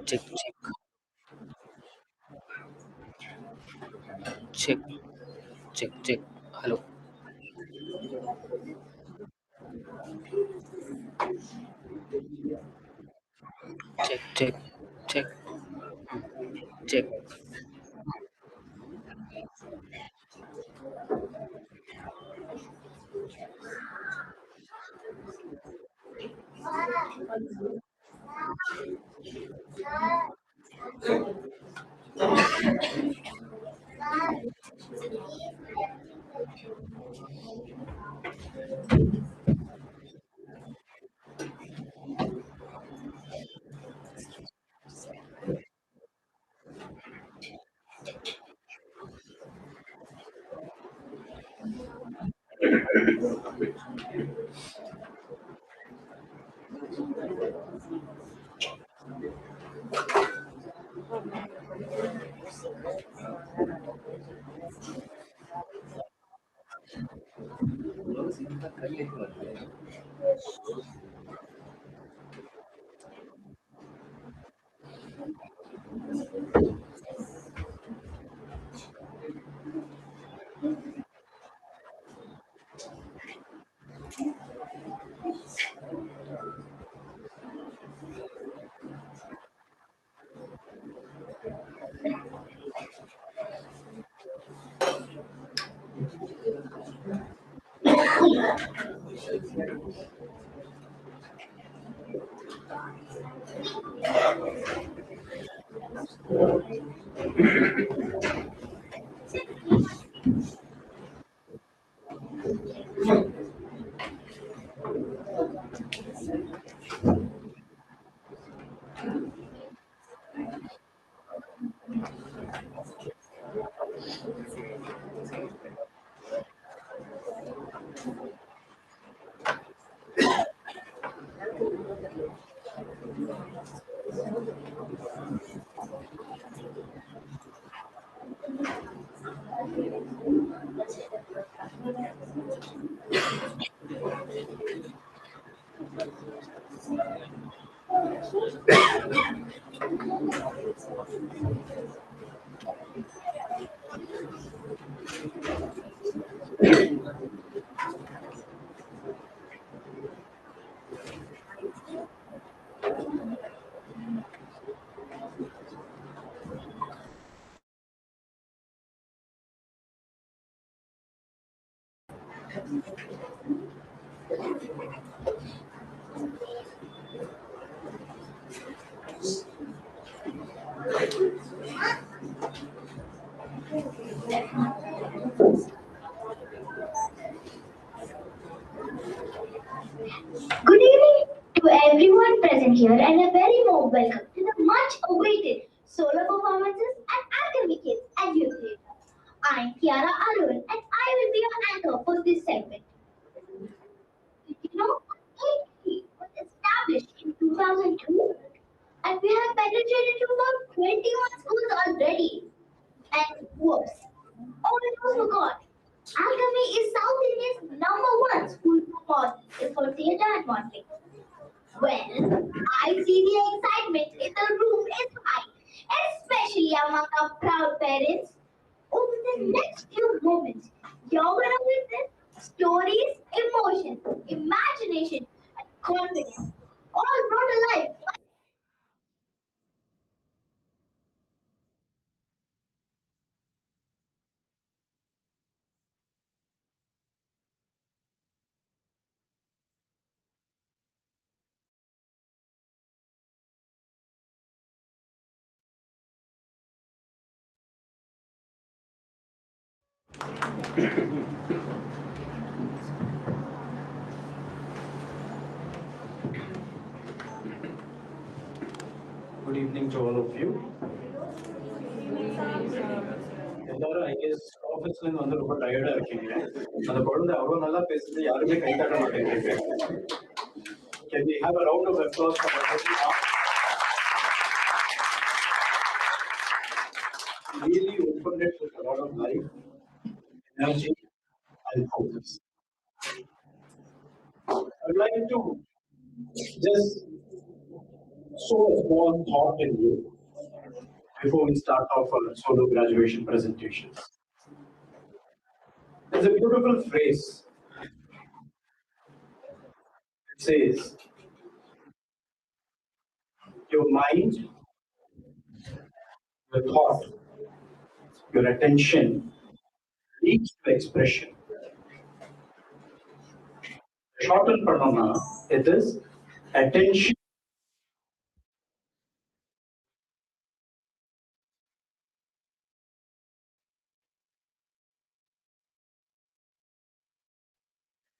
Check, check, check, check, check. Hello. Check, check, check, check. Good evening to everyone present here and a very warm welcome to the much awaited solo performances at Alchemy Kids and Youth Theatre. I'm Kiara Arun and I will be your anchor for this segment. Did you know Alchemy was established in 2002 and we have penetrated to about 21 schools already? And worse, all it was forgot. Alchemy is South India's number one school for theatre and modeling. Well, I see the excitement in the room is high, especially among our proud parents. Over the next few moments, you're gonna witness stories, emotions, imagination, and confidence, all brought alive. Good evening to all of you. எல்லாரும் I guess ஆஃபீஸ்ல இருந்து வந்து ரொம்ப டயர்டா இருக்கீங்க. அந்த குழந்தை அவ்வளவு நல்லா பேசுது, யாருமே கை தட்ட மாட்டேங்கிறீங்க. Can we have a round of applause for her? Really opened it with a lot of life, energy, and focus. I'd like to just sow a small thought in you before we start off our solo graduation presentation. There's a beautiful phrase. It says, your mind, your thought, your attention leads to expression. Shorten pranona, it is attention.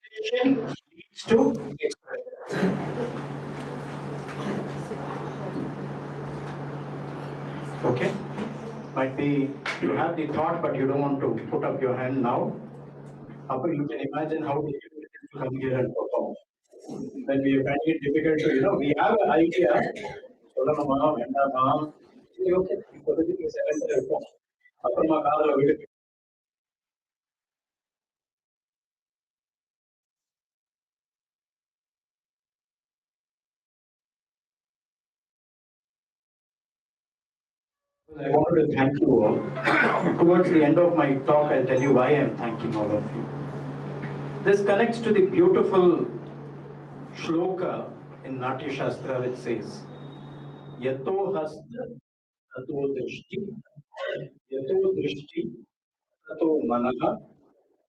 Attention leads to expression. Okay? Might be you have the thought, but you don't want to put up your hand now. Upper, you can imagine how difficult it is to come here and perform. When we are finding it difficult to, we have an idea. சொல்லணுமா வேண்டாமா சரி okay இப்போதைக்கு செகண்ட்ல இருப்போம் அப்புறமா காதல விடு. I wanted to thank you all. Towards the end of my talk, I'll tell you why I'm thanking all of you. This connects to the beautiful shloka in Natya Shastra which says, Yato hasta tato drishti, yato drishti tato manaha,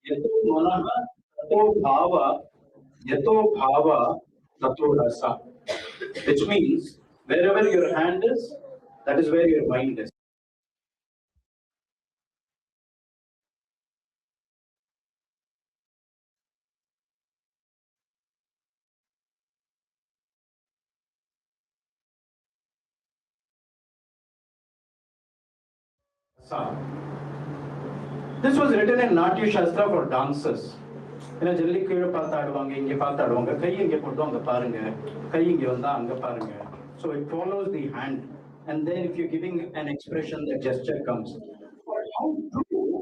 yato manaha tato bhava, yato bhava tato rasa. Which means, wherever your hand is, that is where your mind is. This was written in Natya Shastra for dancers. ஏன்னா ஜல்லி கீழே பார்த்து ஆடுவாங்க, இங்கே பார்த்து ஆடுவாங்க, கை இங்கே போட்டு அங்கே பாருங்க, கை இங்கே வந்தா அங்கே பாருங்க. So it follows the hand, and then if you're giving an expression, the gesture comes. But how true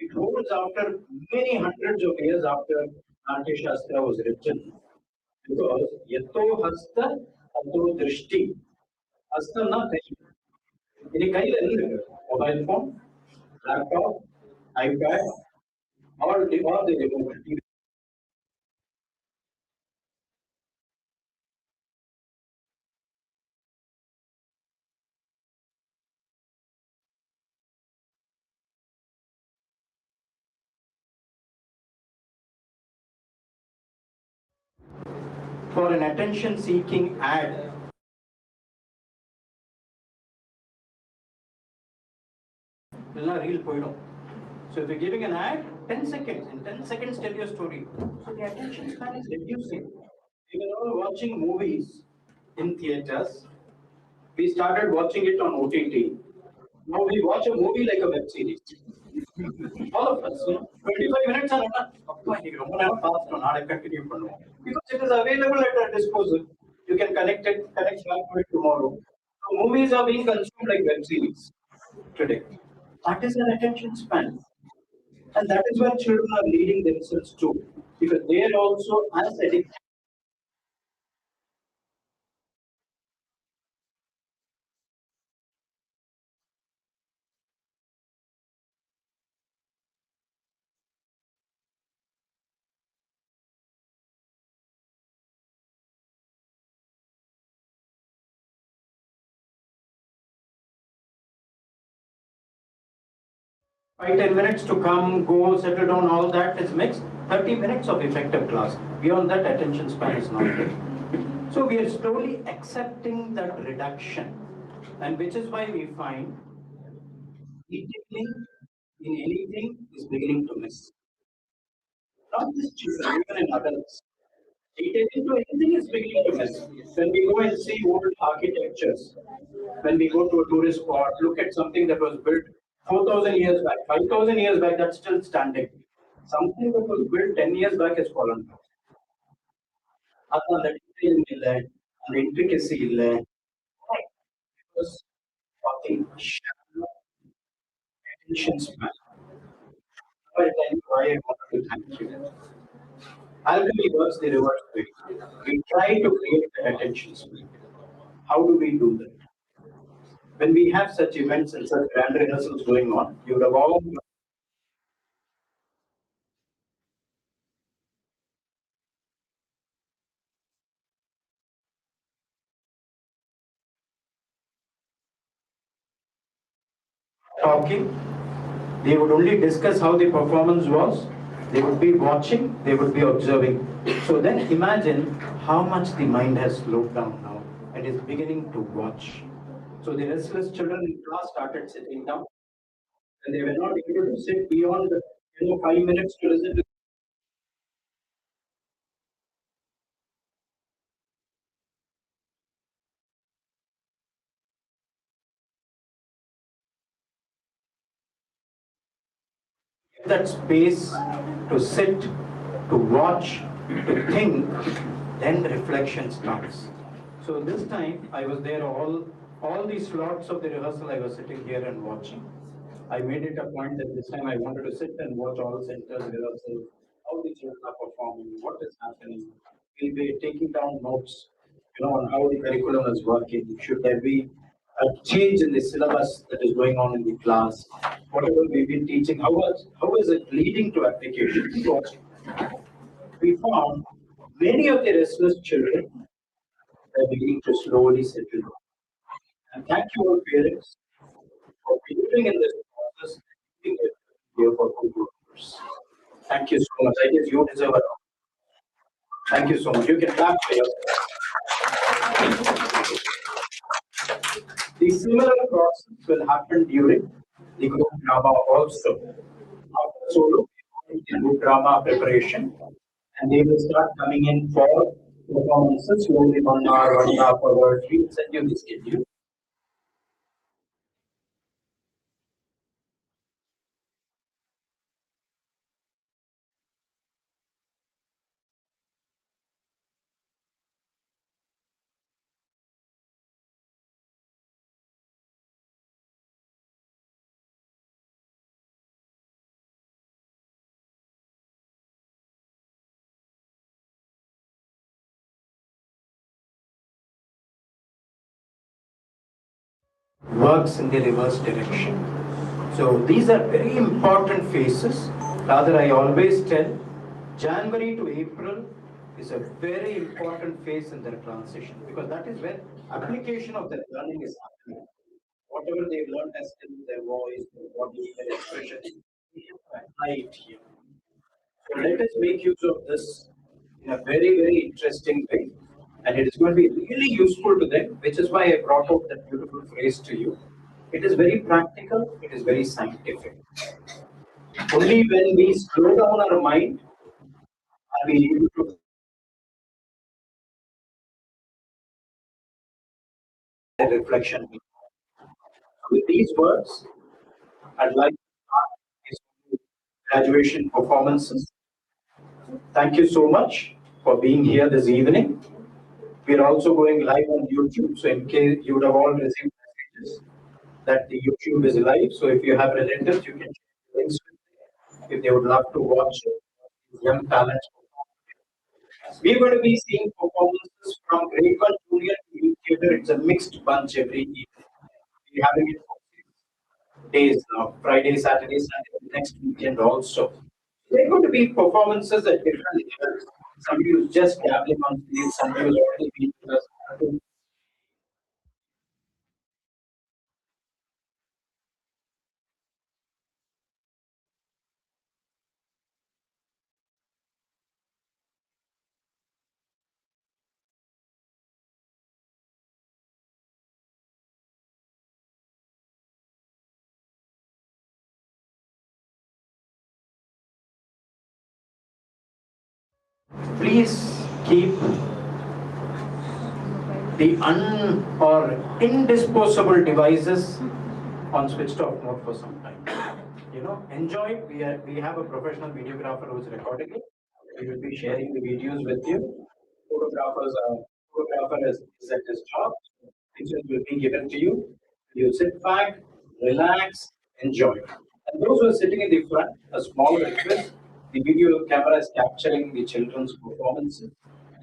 it holds after many hundreds of years after Natya Shastra was written, because yato hasta ato drishti. Hasta na kai. In கையில என்ன இருக்கு? Mobile phone, laptop, iPad, all the remote. For an attention seeking ad, reel போயிடும். So if you're giving an ad, 10 seconds, in 10 seconds tell your story. So the attention span is reducing. We were all watching movies in theaters. We started watching it on OTT. Now we watch a movie like a web series. All of us, 25 minutes are enough. அப்பா இன்னைக்கு ரொம்ப நேரம் பார்த்துட்டோம், நாளை continue பண்ணுவோம். Because it is available at our disposal. You can connect back to it tomorrow. So movies are being consumed like web series today. That is an attention span. And that is where children are leading themselves to, because they are also as addicted. 5-10 minutes to come, go, settle down, all that is mixed. 30 minutes of effective class. Beyond that, attention span is not there. So we are slowly accepting that reduction, and which is why we find detailing in anything is beginning to miss. Not just children, even in adults. Detailing to anything is beginning to miss. When we go and see old architectures, when we go to a tourist spot, look at something that was built 4,000 years back, 5,000 years back, that's still standing. Something that was built 10 years back has fallen down. அந்த detail இல்ல, அந்த intricacy இல்ல, because fucking shallow attention span. I'll tell you why I wanted to thank you. Alchemy works the reverse way. We try to create that attention span. How do we do that? When we have such events and such grand rehearsals going on, you would have all talking. They would only discuss how the performance was. They would be watching, they would be observing. So then imagine how much the mind has slowed down now and is beginning to watch. So the restless children in class started sitting down and they were not able to sit beyond 5 minutes to listen to. That space to sit, to watch, to think, then reflection starts. So this time I was there all these slots of the rehearsal I was sitting here and watching. I made it a point that this time I wanted to sit and watch all centers rehearsal, how the children are performing, what is happening. We'll be taking down notes, on how the curriculum is working. Should there be a change in the syllabus that is going on in the class? Whatever we've been teaching, how is it leading to application? We found many of the restless children are beginning to slowly settle down. And thank you all parents for believing in this process and keeping it here for good workers. Thank you so much. I guess you deserve a round. Thank you so much. You can clap for yourself. The similar process will happen during the group drama also. After solo, the group drama preparation, and they will start coming in for performances slowly 1 hour, 1.5 hours. We will send you the schedule. Works in the reverse direction. So these are very important phases. Rather, I always tell January to April is a very important phase in their transition because that is where application of their learning is happening. Whatever they've learned as in their voice, their body, their expression, they have to apply it here. So let us make use of this in a very, very interesting way. And it is going to be really useful to them, which is why I brought out that beautiful phrase to you. It is very practical, it is very scientific. Only when we slow down our mind are we able to reflection. With these words, I'd like to start these graduation performances. Thank you so much for being here this evening. We are also going live on YouTube, so in case you would have all received messages, that the YouTube is live. So if you have relatives, you can share links with them if they would love to watch young talents. We're going to be seeing performances from grade 1 junior to youth theatre. It's a mixed bunch every evening. We're having it for 6 days now, Friday, Saturday, Sunday, next weekend also. There are going to be performances at different levels. Somebody who's just dabbling on stage, somebody who's already been with us. Please keep the or indisposable devices on switched off mode for some time. Enjoy. We have a professional videographer who's recording it. We will be sharing the videos with you. Photographer is at his job. Pictures will be given to you. You sit back, relax, enjoy. And those who are sitting in the front, a small request: the video camera is capturing the children's performances.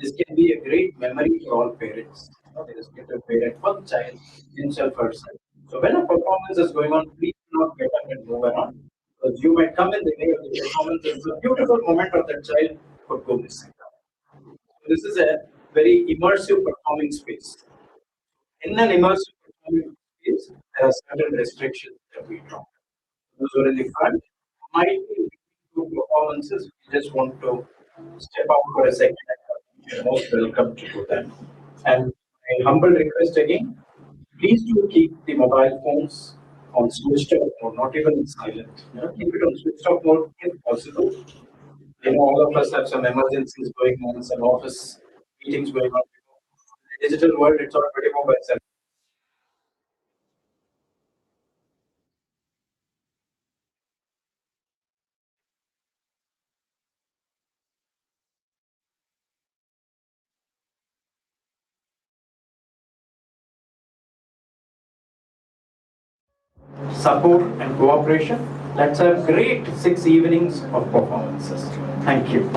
This can be a great memory for all parents. There is get a parent for the child himself herself. So when a performance is going on, please do not get up and move around. Because you might come in the way of the performance. It's a beautiful moment of the child could go missing. So this is a very immersive performing space. In an immersive performing space, there are certain restrictions that we draw. Those who are in the front might be do performances. We just want to step out for a second. You're most welcome to do that. And my humble request again, please do keep the mobile phones on switched off mode, not even in silent. Keep it on switched off mode if possible. All of us have some emergencies going on, some office meetings going on. In the digital world, it's all 24 by 7. Support and cooperation. Let's have great 6 evenings of performances. Thank you.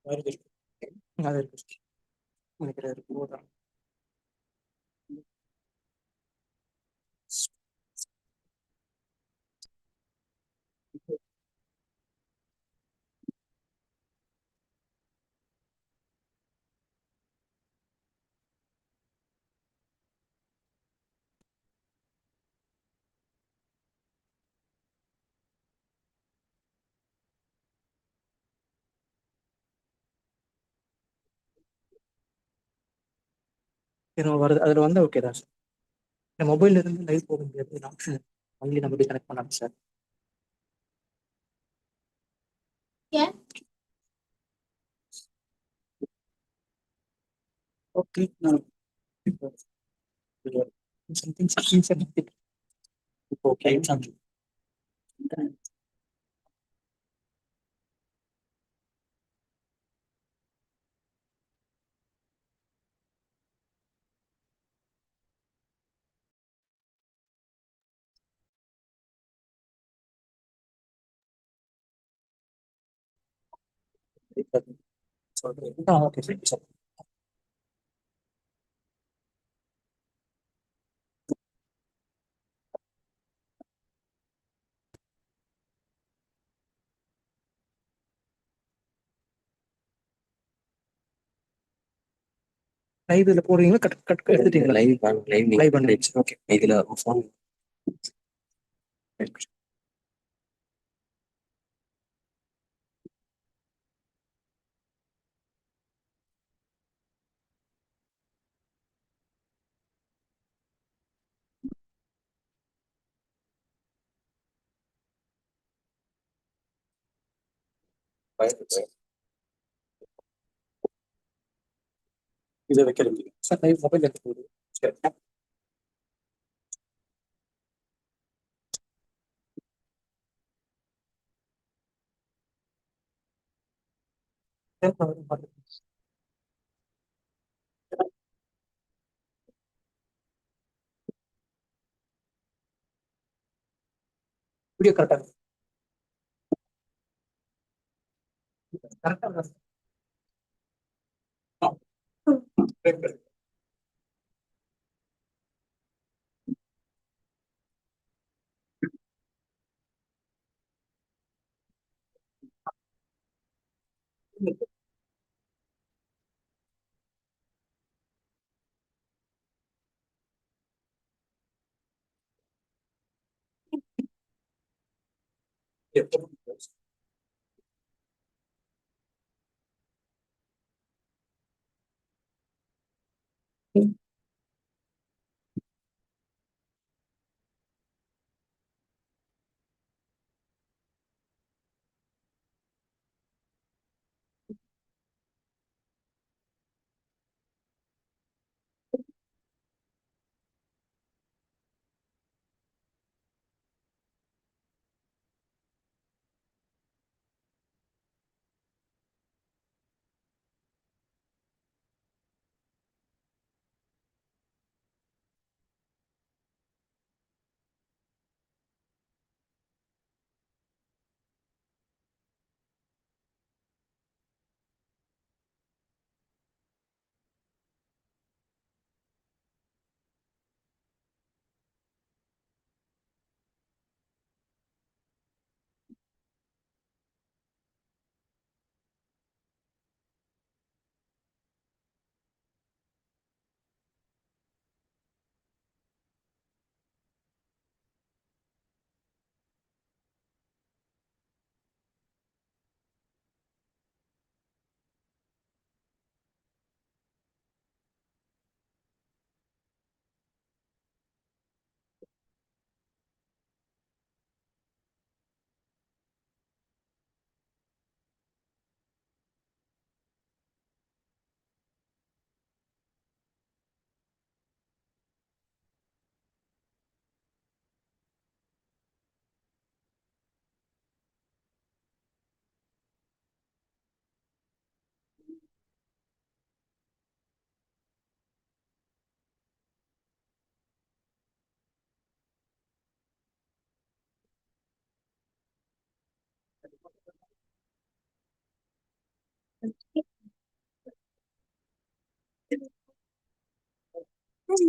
வருது இருக்கு. அது இருக்கு நினைக்கிறேன் இருக்கு போதான். வருது அதில் வந்து ஓகே தான் சார். இந்த மொபைல்ல இருந்து லைவ் போக முடியாது ஆப்ஷன் ஒன்லி நம்ம கனெக்ட் பண்ணலாம் சார். ஓகே நான் சம்திங் சம்திங் இப்போ ஓகே சொல்றேன். Okay sir sir. லைவ் இதில் போடுறீங்களா கட் கட் எடுத்துட்டீங்களா? லைவ் பண்ணிடுச்சு ஓகே. இதில் ஃபோன் இதை வைக்கிறது சார். லைவ் மொபைல் எடுத்து போகுது. சரி வீடியோ கரெக்டாக கரெக்டாக That's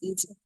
easy.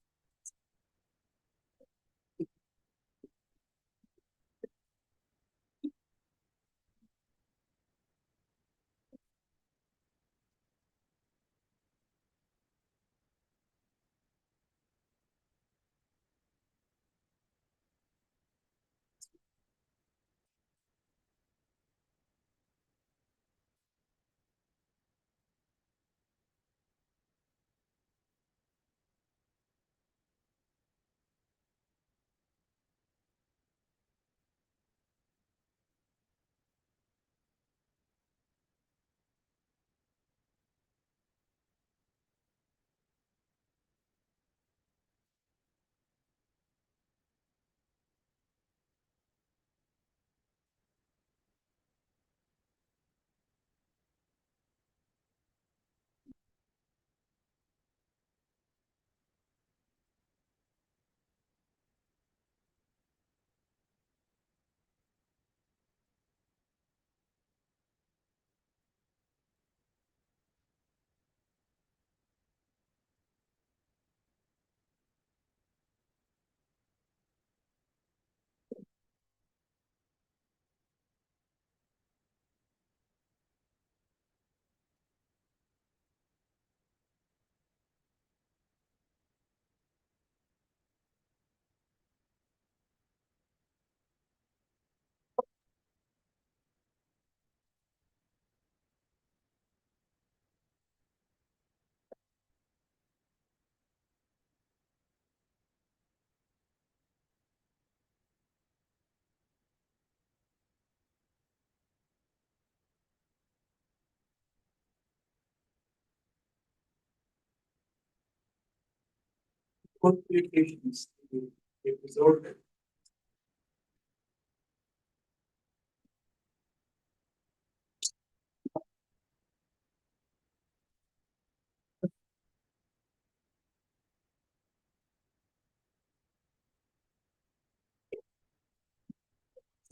complications to be resolved.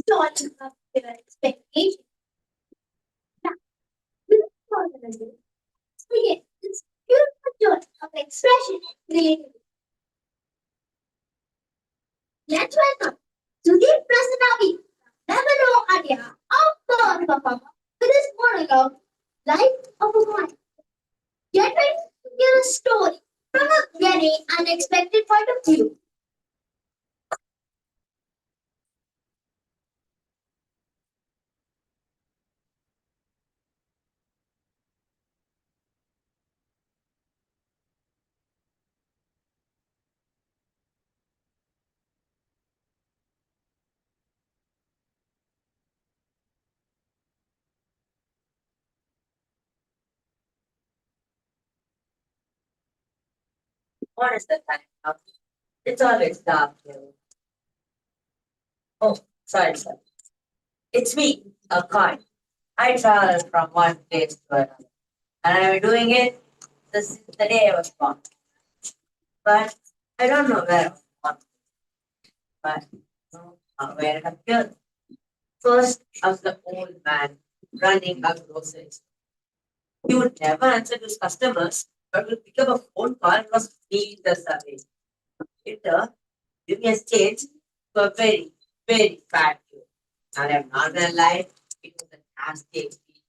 Don't have their expectations. Now, without further ado, let's begin this beautiful journey of expression and creativity. Let's welcome Sudeep Prasadavi, Nagano Arya, our performer, with his monologue, Life of a Mind. Get ready to hear a story from a very unexpected point of view. What is the time now? It's always dark here. Oh, sorry. It's me, a coin. I travel from one place to another. And I've been doing it since the day I was born. But I don't know where I was born, but where I appeared. First, I was the old man running a grocery store. He would never answer to his customers, but would pick up a phone call and was feed the survey. Later, give me a change to a very, very fat dude. And I'm not gonna lie, it was a nasty experience.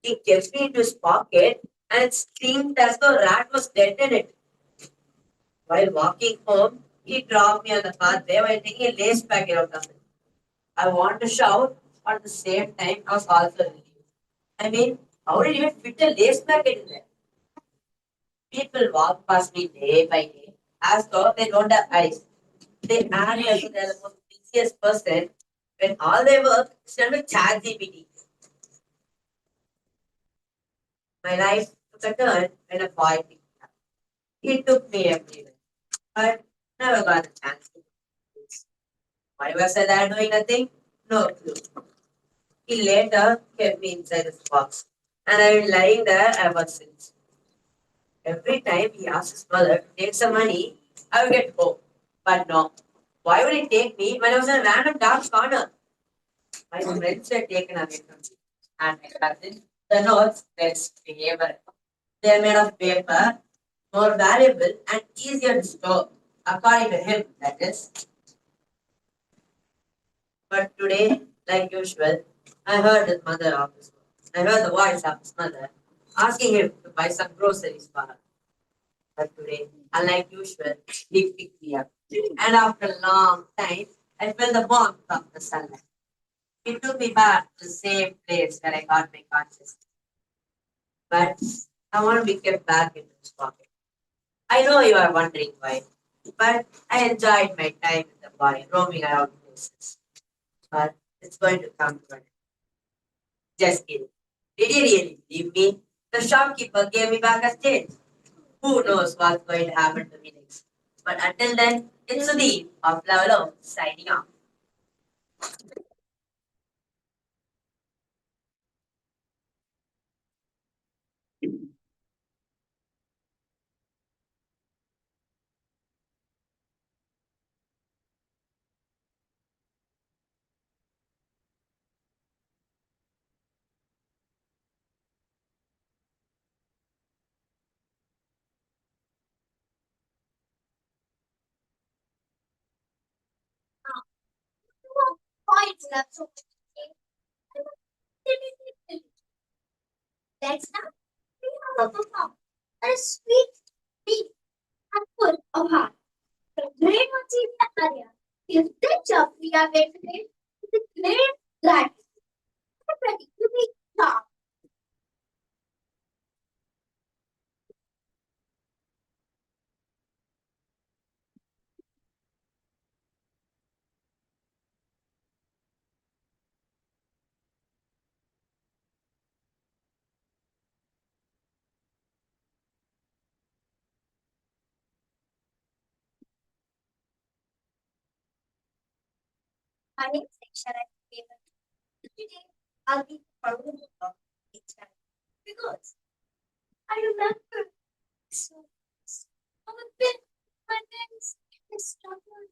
He kept me into his pocket and screamed as though a rat was dead in it. While walking home, he dropped me on the pathway while taking a lace packet out of it. I want to shout, but at the same time, I was also relieved. I mean, how did you even fit a lace packet in there? People walk past me day by day as though they don't have eyes. They act as if they're the most busiest person when all their work is done with ChatGPT. My life took a turn when a boy picked me up. He took me everywhere, but never got a chance to this. Why was I there doing nothing? No clue. He later kept me inside his box, and I've been lying there ever since. Every time he asked his mother to take some money, I would get hope. But no. Why would he take me when I was in a random dark corner? My friends were taken away from me, and my cousins, the notes were favorite. They are made of paper, more valuable and easier to store, according to him, that is. But today, like usual, I heard his mother of his I heard the voice of his mother asking him to buy some groceries for her. But today, unlike usual, he picked me up. And after a long time, I felt the warmth of the sunlight. He took me back to the same place where I got my consciousness. But I want to be kept back in his pocket. I know you are wondering why, but I enjoyed my time with the boy roaming around places. But it's going to come to an end. Just kidding. Did you really believe me? The shopkeeper gave me back a change. Who knows what's going to happen to me next? But until then, it's Sudeep of Level Up signing off. Points left so Let's now we have a perform that is sweet, deep, and full of heart. The great Machilia area is this job we are going to make with a great gratitude. Get ready to be sharp. My name is Aisha and today I'll be following about nature because I remember so I'm a bit my friends and struggle.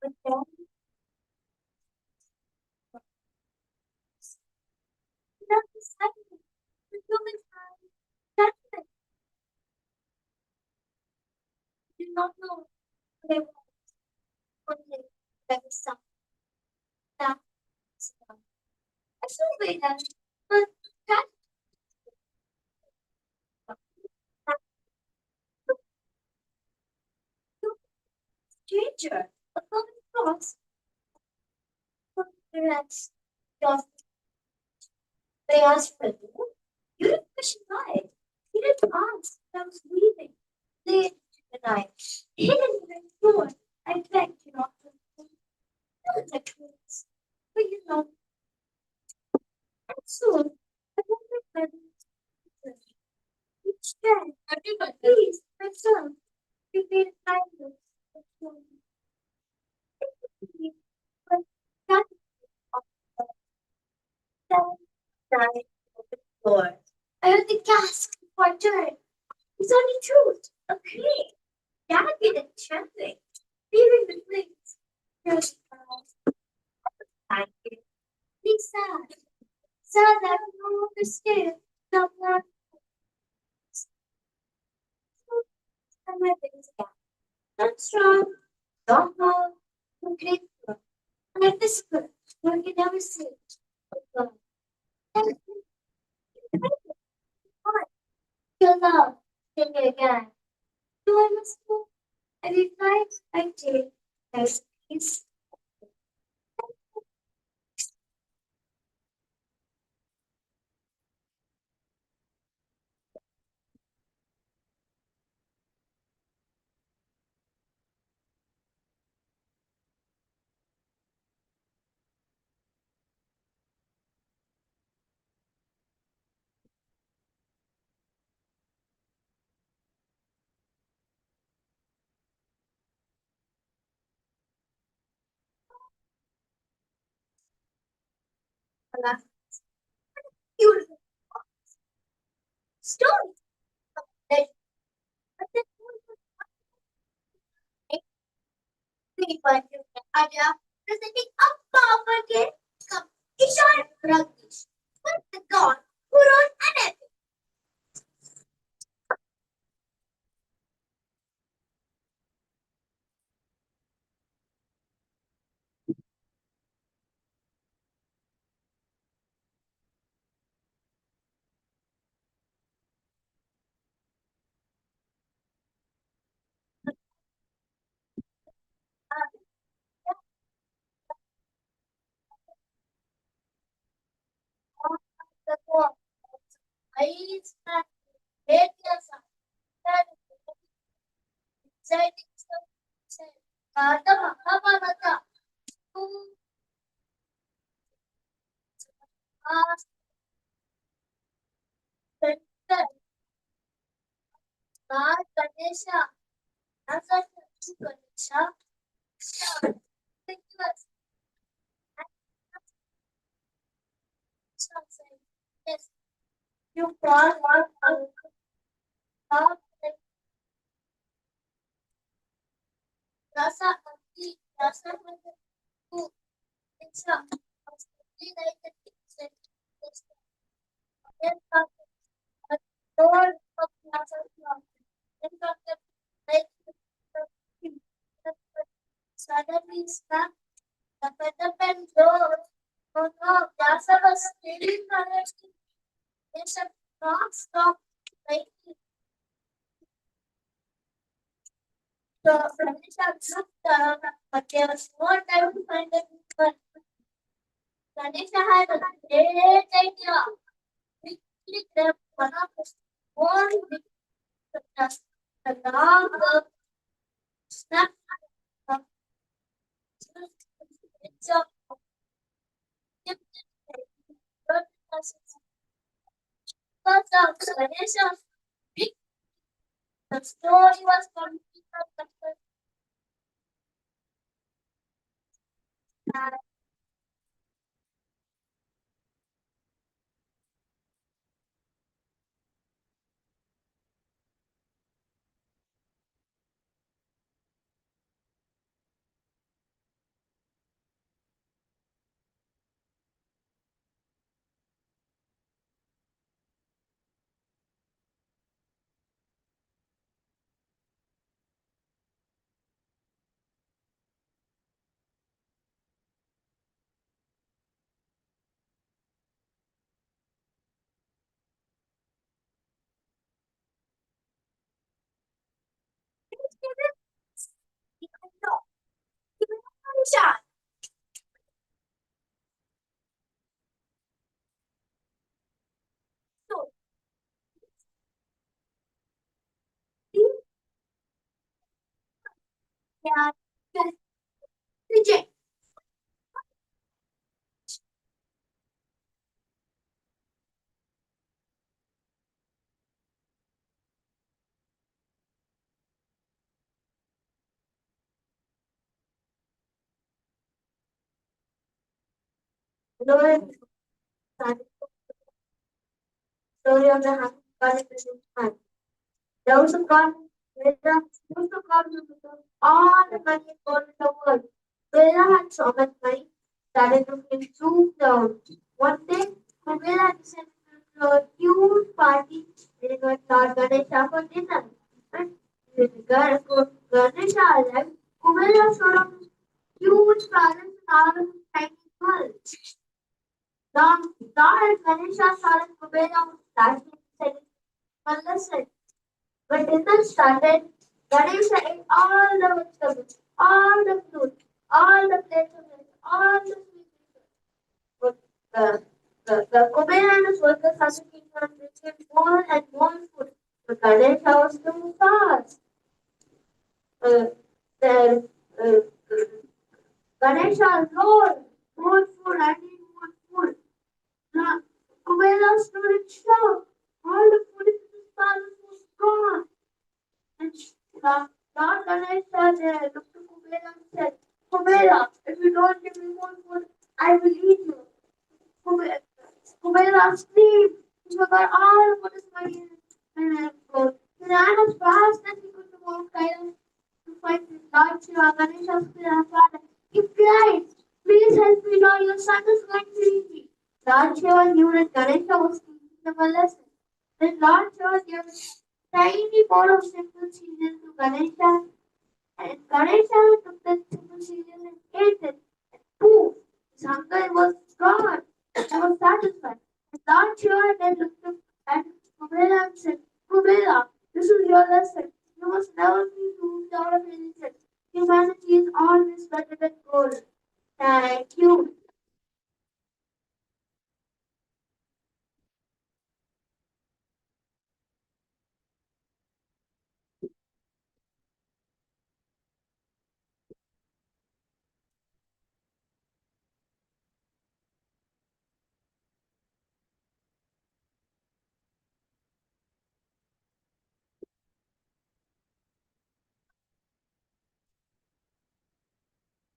But then not decided the human hand judgment did not know they were only there was some that I should wait them, but that stranger a common cross for parents just they asked for you. You didn't question why. You didn't ask. I was leaving. Late in the night. Hidden in the door. I begged you not to do the truth. But you know, and soon I went to bed. Each day, please, my son, you made kindness. But that night of the door. I heard the gasp before I turned. It's only truth. Okay. Dad didn't trembling. Leaving the place. Just I did. Be sad. Sad that I'm no longer scared. Someone and my things again. Not strong. Don't know. I'm grateful. And I whisper. You can never see it. But God. Your love. Sing it again. Do I must go? I replied, I did. There's peace. Beautiful story. That people ada presenting a power game competition rugby with the god who wrote an epic. The god is the greatest exciting stuff. Kata Mahabharata to ask the God Ganesha answer to Ganesha. Thank you. Yes, you call one God Rasa Ati Rasa Matu It's a like the teacher. Then the Lord of Rasa then the like suddenly snap the petal door. Oh no, Rasa was still connected. It's a non-stop like the Ganesha looked but there was no time to find the people. Ganesha had a great idea. We grabbed one of the more big the log of snap of it's a because of Ganesha big The story was completed. Yeah. Reject. Story of the hand. Those who come, those who come to all the money for the world. Bella had so much money, started to feel too down. One day, Bella decided to a huge party in Lord Ganesha for dinner. And with Ganesha arrived, Kubera showed up huge palace and all of his tiny girls. Lord Ganesha saw that Kubera was flashing and said, "Well, listen, when dinner started, Ganesha ate all the vegetables, all the fruit, all the plates of rice, all the sweet dishes. But the Kuber and his workers started keeping on bringing more and more food. But Ganesha was too fast. Uh, the, Ganesha roared, more food, I need more food. Now, Kubera stood in shock. All the food in his palace was gone. And Lord Ganesha there looked to Kubera and said, Kubera, if you don't give me more food, I will eat you. Kubera, Kubera screamed. He forgot all about his money and gold. He ran as fast as he could to Mount Kailash to find his Lord Shiva, Ganesha's father. He cried, please help me, Lord, your son is going to eat me. Lord Shiva knew that Ganesha was teaching them a lesson. Then Lord Shiva gave a tiny bowl of simple cereal to Ganesha, and Ganesha took the simple cereal and ate it. And poof! His hunger was gone. He was satisfied. And Lord Shiva then looked up at Kubera and said, Kubera, this is your lesson. You must never be moved out of religion. Humanity is always better than gold. Thank you.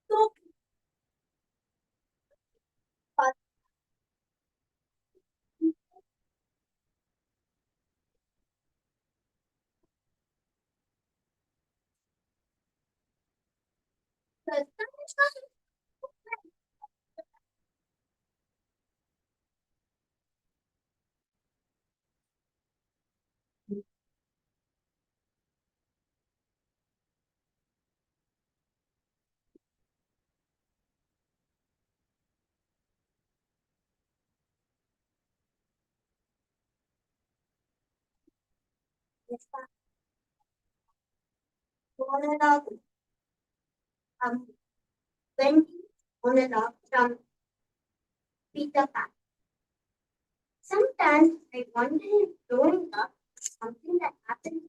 So, um, Wendy monologue from Peter Pan. Sometimes I wonder if growing up is something that happens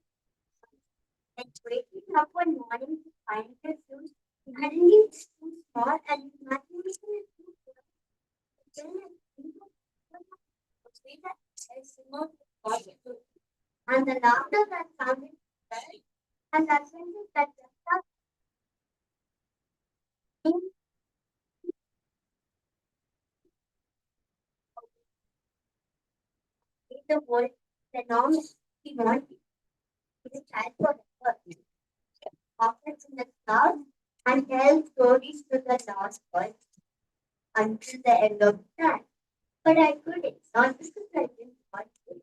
like waking up one morning to find your shoes suddenly it's too small and imagination is too big. Then I think of the way that I similar to God and the laughter that sounded the world the norm we want to be child forever. Rockets in the clouds and tell stories to the lost world until the end of time. But I couldn't, not because I didn't want to.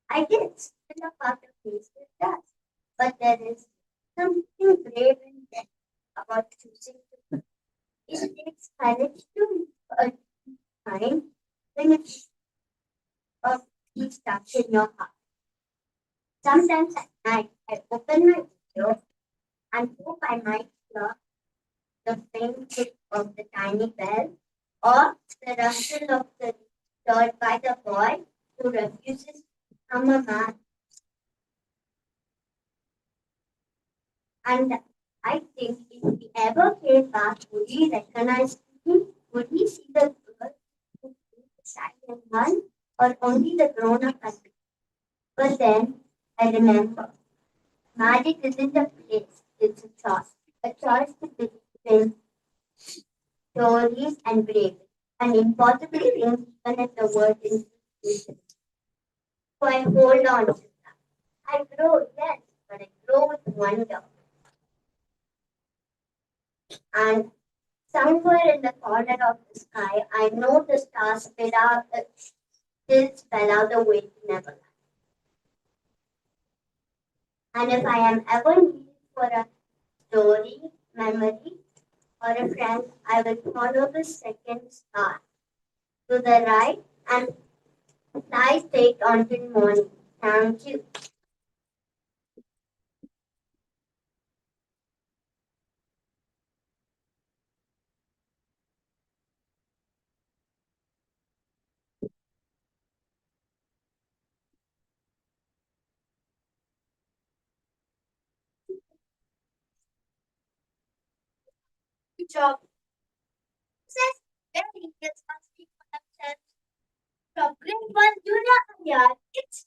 I did, still a part of me still does. But there is something brave and death about choosing to. It takes courage to find when it's of peace stuck in your heart. Sometimes at night, I open my window and hope I might hear the faint tick of the tiny bell or the rustle of the dirt by the boy who refuses to become a man. And I think if he ever came back, would he recognize me? Would he see the girl who played the silent one or only the grown up country? But then I remember magic isn't a place, it's a choice. A choice to between stories and bravery. And impossibly rings even if the word is used. So I hold on to that. I grow, yes, but I grow with wonder. And somewhere in the corner of the sky, I know the stars still spell out the way to Neverland. And if I am ever needed for a story, memory, or a friend, I will follow the second star to the right and fly straight until morning. Thank you. Good job. Says very kids must speak for themselves. From grade one junior year, it's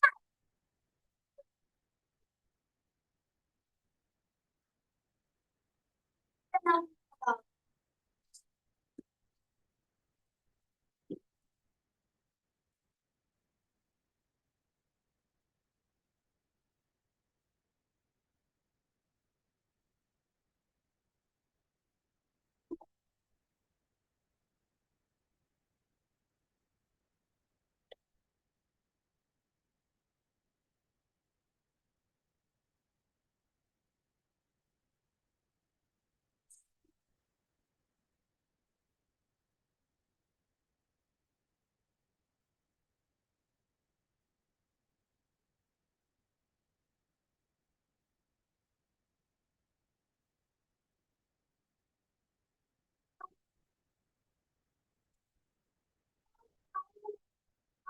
not about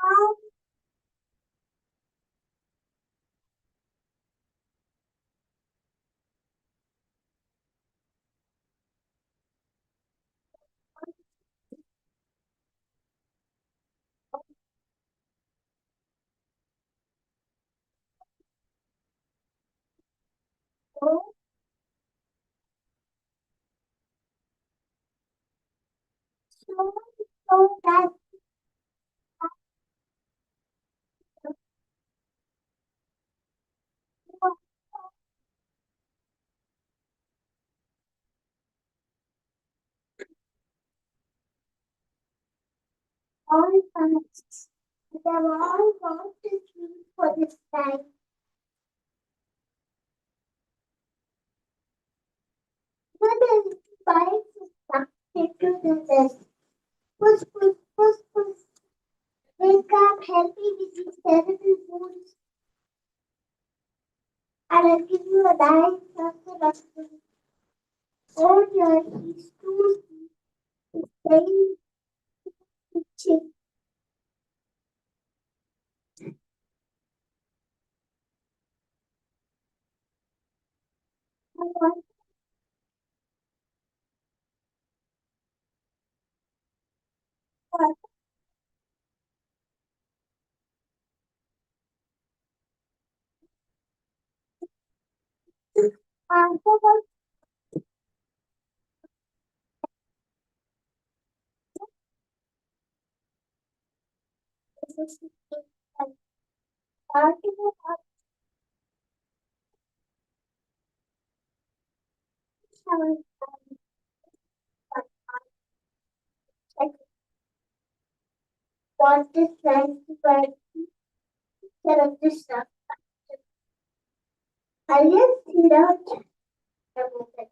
how so so so that all comes. They all want to choose for this time. But the bikes is stuck into the desk. Push, push, push, push. Wake up, help me with these terrible wounds. And I'll give you a nice after. Oh dear, he's too very itchy. I want to answer what this is. What the sense but of the stuff. I just see out about it.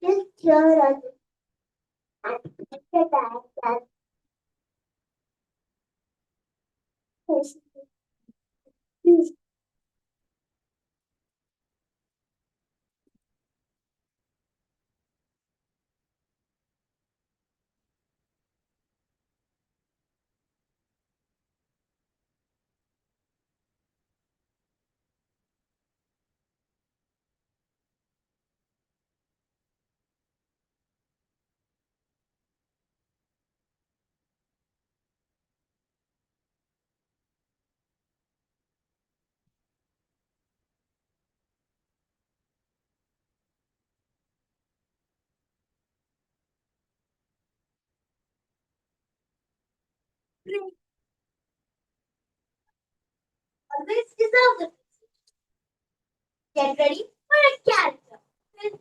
Just hear us and get that is always deserve the get ready for a character with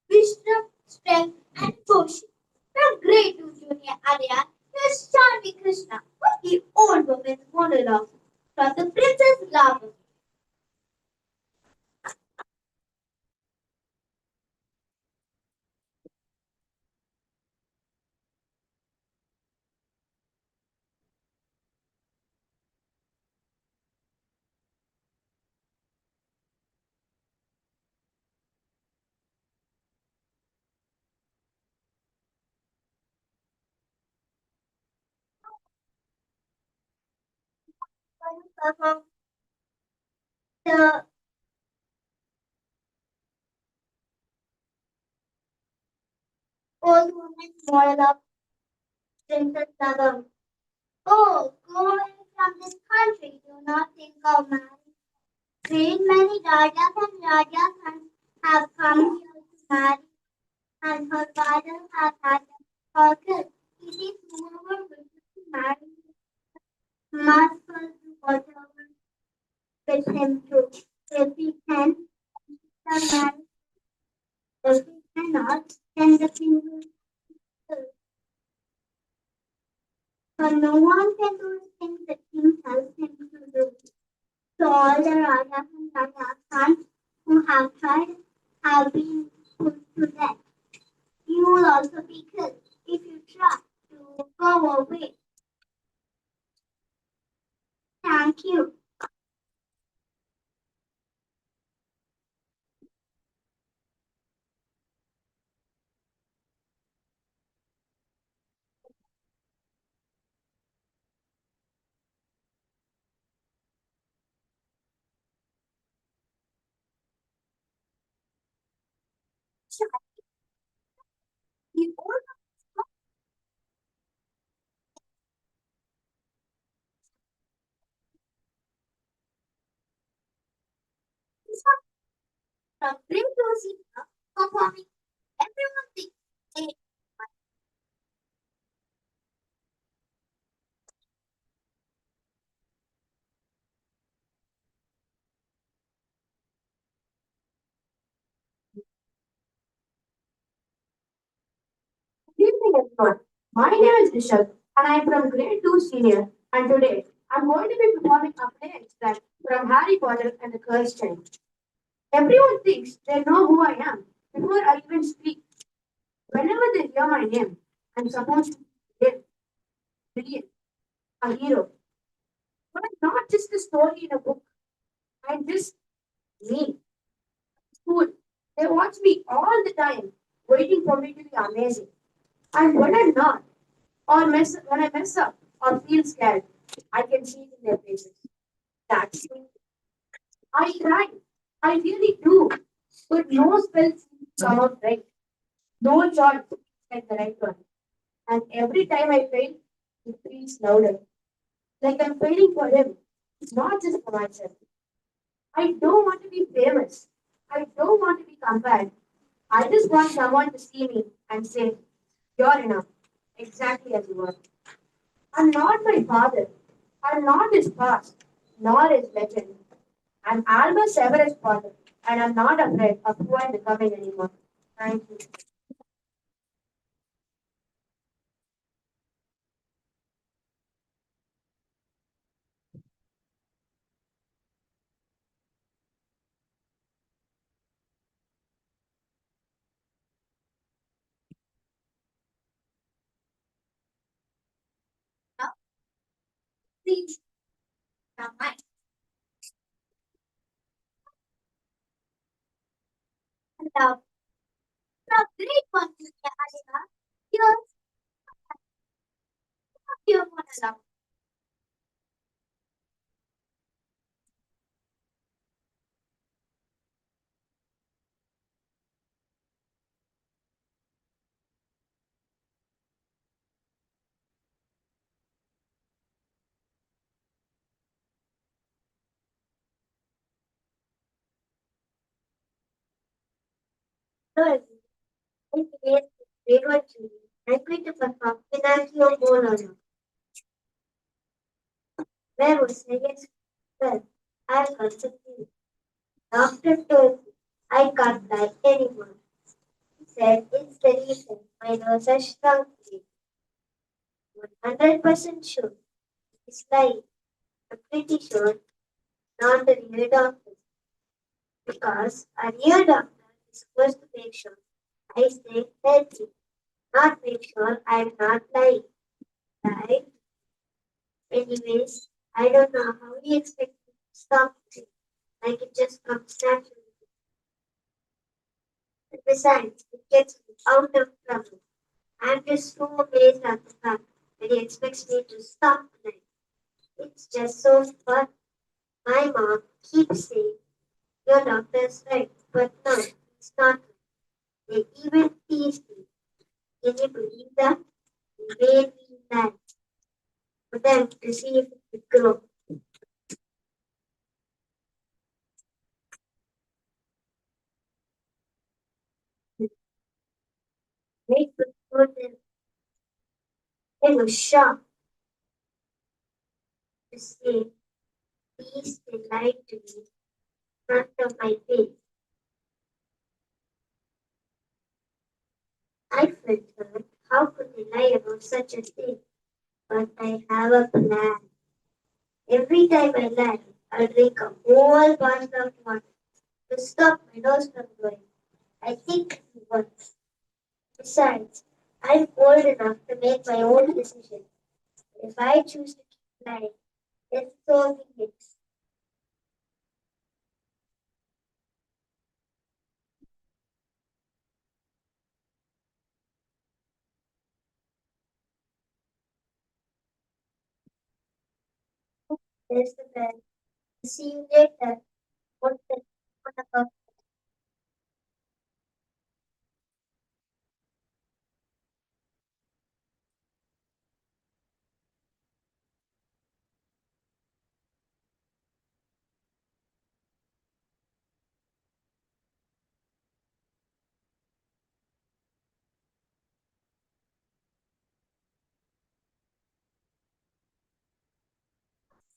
wisdom, strength, and devotion. From grade 2 junior Arya, here's Shanvi Krishna with the old woman's monologue from the Princess Lava. The old woman's monologue, Princess Lava. Oh, going from this country, do not think of marriage. Great many Rajas and Rajas have come here to marry, and her father has had her killed. It is whoever wishes to marry must first do whatever with him too. If he can, the marriage. If he cannot, then the king will kill. For no one can do the things the king tells him to do. So all the Rajas and Rajasthan who have tried have been put to death. You will also be killed if you try to go away. Thank you. You all from great Rosita performing everyone thinks they Good evening, everyone. My name is Rishabh, and I am from grade 2 senior. And today, I'm going to be performing a play extract from Harry Potter and the Cursed Child. Everyone thinks they know who I am before I even speak. Whenever they hear my name, I'm supposed to be brave, brilliant, a hero. But I'm not just a story in a book. I'm just me. School. They watch me all the time, waiting for me to be amazing. And when I'm not, when I mess up or feel scared, I can see it in their faces. That's me. I try. I really do. But no spells seem to come out right. No choice like the right one. And every time I fail, it feels louder. Like I'm failing for him, not just for myself. I don't want to be famous. I don't want to be compared. I just want someone to see me and say, "You're enough, exactly as you are." I'm not my father. I'm not his past, nor his legend. I'm Albus Severus Potter, and I'm not afraid of who I'm becoming anymore. Thank you. Now, please, now my love. The great one, Alina. Here's your monologue. Good. It is great one, Julie. I'm going to perform Pinocchio monologue. Where was I yesterday? Well, I've got the flu. Doctor told me I can't die anymore. He said it's the reason my nose has shrunk. 100% sure it's lying. I'm pretty sure not a real doctor because a real doctor is supposed to make sure I stay healthy, not make sure I'm not lying. Right? Anyways, I don't know how he expects me to stop it. Like it just comes naturally. And besides, it gets me out of trouble. I'm just so amazed at the fact that he expects me to stop tonight. It's just so fun. My mom keeps saying, your doctor's right, but no, it's not. They even teased me. Can you believe that? They made me mad for them to see if it would grow. They put them. They were shocked to see these they lied to me in front of my face. I felt hurt. How could they lie about such a thing? But I have a plan. Every time I lie, I'll drink a whole bottle of water to stop my nose from going. I think it works. Besides, I'm old enough to make my own decisions. If I choose to keep lying, then so be it. There's the bell. See you later. What about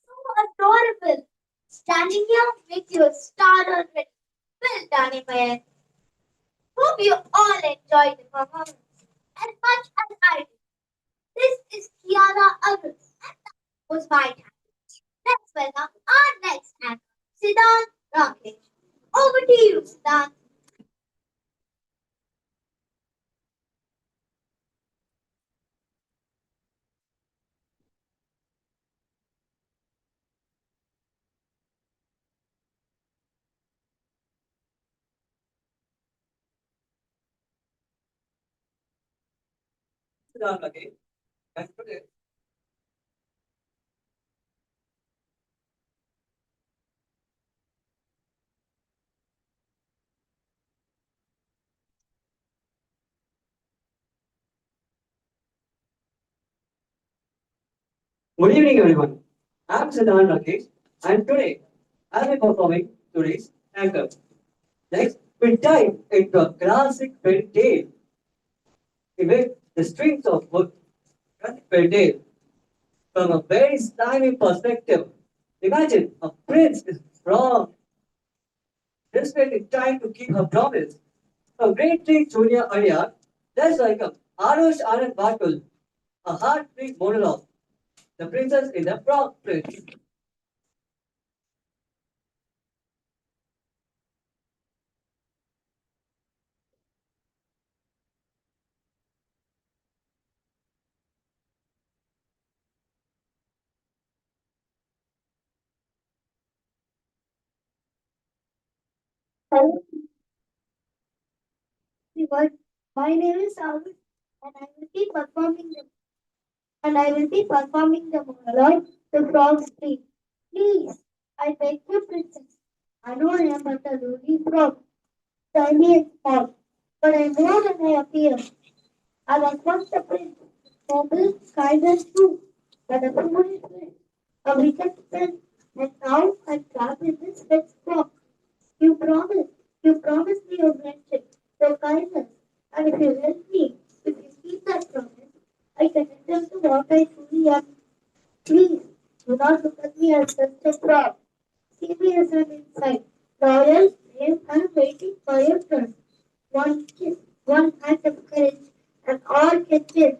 so adorable? Standing here makes you a star already. Well done, Emma. Hope you all enjoyed the performance as much as I did. This is Kiara Arun. Was my time. Let's welcome our next actor, Siddharth Rakesh. Over to you, Siddharth. Good evening, everyone. I'm Siddharth Rakesh, and today I'll be performing today's anchor. Next, we dive into a classic fairy tale. With the strings of wood, classic fairy tale from a very slimy perspective. Imagine a prince is from desperately trying to keep her promise. From grade 3 junior area, let's welcome Arush Anand Batul, a heartbeat monologue, The Princess in the Frog Prince. Hello everyone. My name is Alvin and I will be performing the monologue The Frog's Dream. Please, I beg you, princess. I know I am but a lowly frog, tiny and small, but I am more than I appear. I was once a prince, noble, kind and true, but a foolish prince, a wicked prince, and now I'm trapped in this red frog. You promised. You promised me your friendship, your kindness. And if you help me, if you keep that promise, I can return to what I truly am. Please, do not look at me as just a fraud. See me as an insight. Loyal, brave, and waiting for your turn. One kiss, one act of courage, and all can change.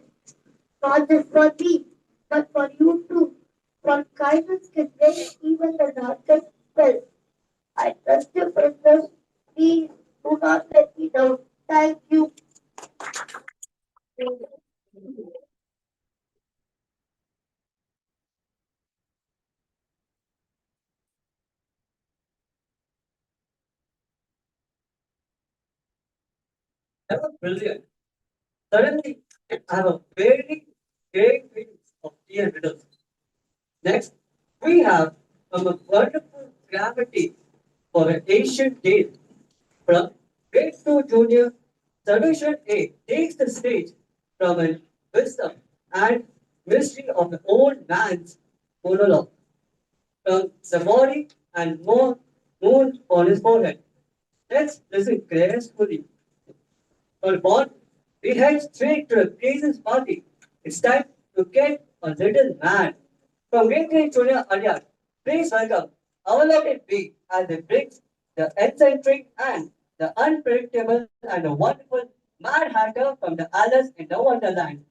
Not just for me, but for you too. For kindness can break even the darkest spell. I trust you, princess. Please do not let me down. Thank you. That was brilliant. Suddenly, I have a very great feeling of tea and riddles. Next, we have a wonderful gravity for an ancient tale from grade 2 junior. Solution A takes the stage from a wisdom and mystery of the old man's monologue from the body and more moon on his forehead. Let's listen gracefully. For born, we head straight to a Christmas party. It's time to get a little mad. From Great Great Junior Adyar, please welcome our lovely bee as they brings the eccentric and the unpredictable and the wonderful Mad Hatter from the Alice in the Wonderland.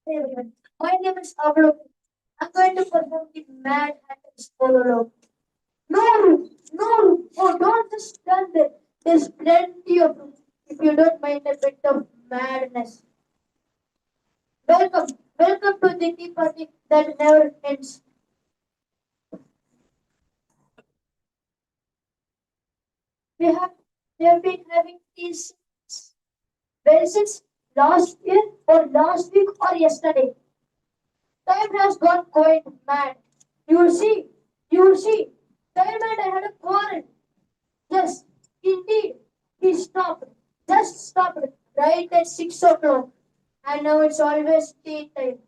Hey everyone. My name is Avlo. I'm going to perform the Mad Hatter's monologue. No room, no room. Oh, don't just stand there. There's plenty of room. If you don't mind a bit of madness. Welcome, welcome to the tea party that never ends. We have we have been having these well since last year or last week or yesterday. Time has gone quite mad. You will see, you will see. Time and I had a quarrel. Yes, indeed. He stopped. Just stopped right at 6 o'clock. And now it's always tea time.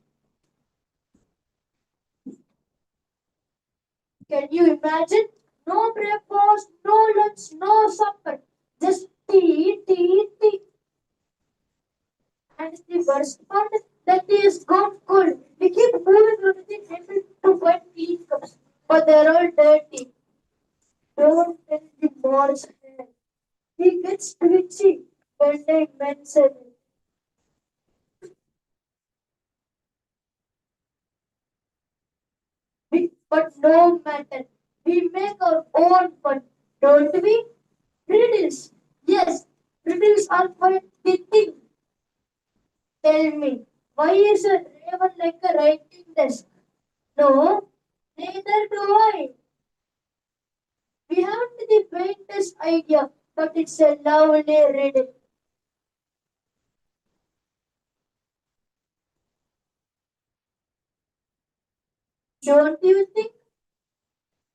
Can you imagine? No breakfast, no lunch, no supper. Just tea, tea, tea. And the worst part that tea is gone cold. We keep moving to the table to find tea cups, but they're all dirty. Don't tell the Morse hand. He gets twitchy when I mention it. But no matter. We make our own fun, don't we? Riddles. Yes, riddles are quite the thing. Tell me, why is a raven like a writing desk? No, neither do I. We haven't the faintest idea, but it's a lovely riddle. Don't you think?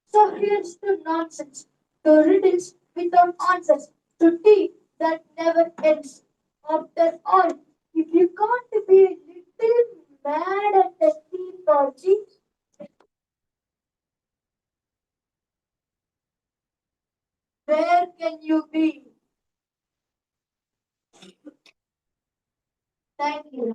So here's to nonsense, to riddles without answers, to tea that never ends. After all, if you can't be a little mad at the tea party, where can you be? Thank you.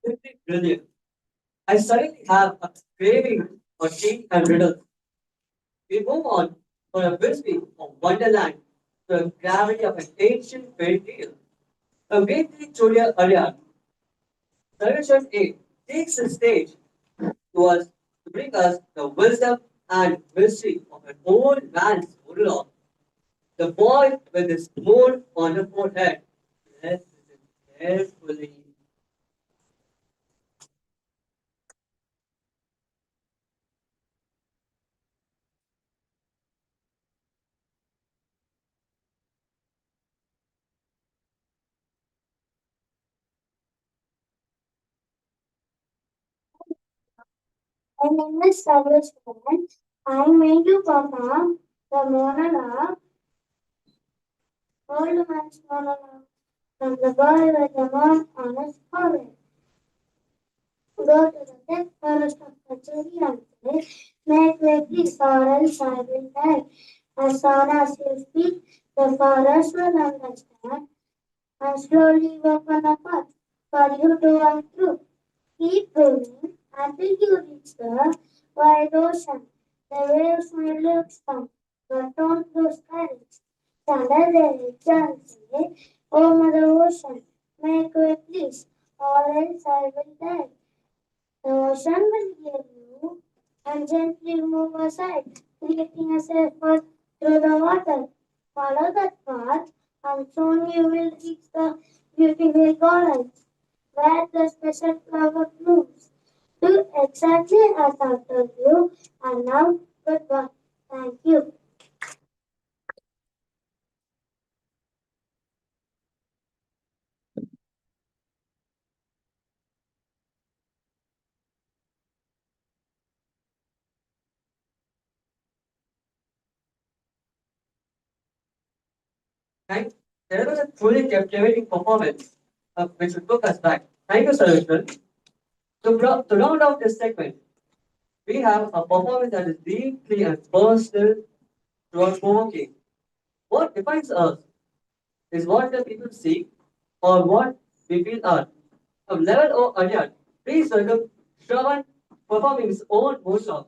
Simply brilliant. I suddenly have a craving for tea and riddles. We move on for a whiskey of Wonderland to the gravity of an ancient fairy tale. A great Julia Aryan, Sarvation A, takes the stage to us to bring us the wisdom and mystery of an old man's monologue. The boy with his moon on the forehead. Let's listen carefully. My name is Sarveshwaran. I'm going to perform the monologue, Old Man's Monologue, from the boy with the moon on his forehead. Go to the thick forest of Kacheri and say, make way please, or else I will die. As soon as you speak, the forest will understand and slowly open a path for you to walk through. Keep going until you reach the wide ocean. The waves may look strong, but don't lose courage. Stand at the edge and say, oh Mother Ocean, make way please, or else I will die. The ocean will hear you and gently move aside, creating a safe path through the water. Follow that path, and soon you will reach the beautiful gardens where the special flower blooms. Do exactly as I told you, and now goodbye. Thank you. Thank There was a truly captivating performance which took us back. Thank you, Sarveshwaran. To round out this segment, we have a performance that is deeply and personal throughout provoking. What defines us is what the people see or what we feel are. From level O Aryan, please welcome Shravan performing his own motion.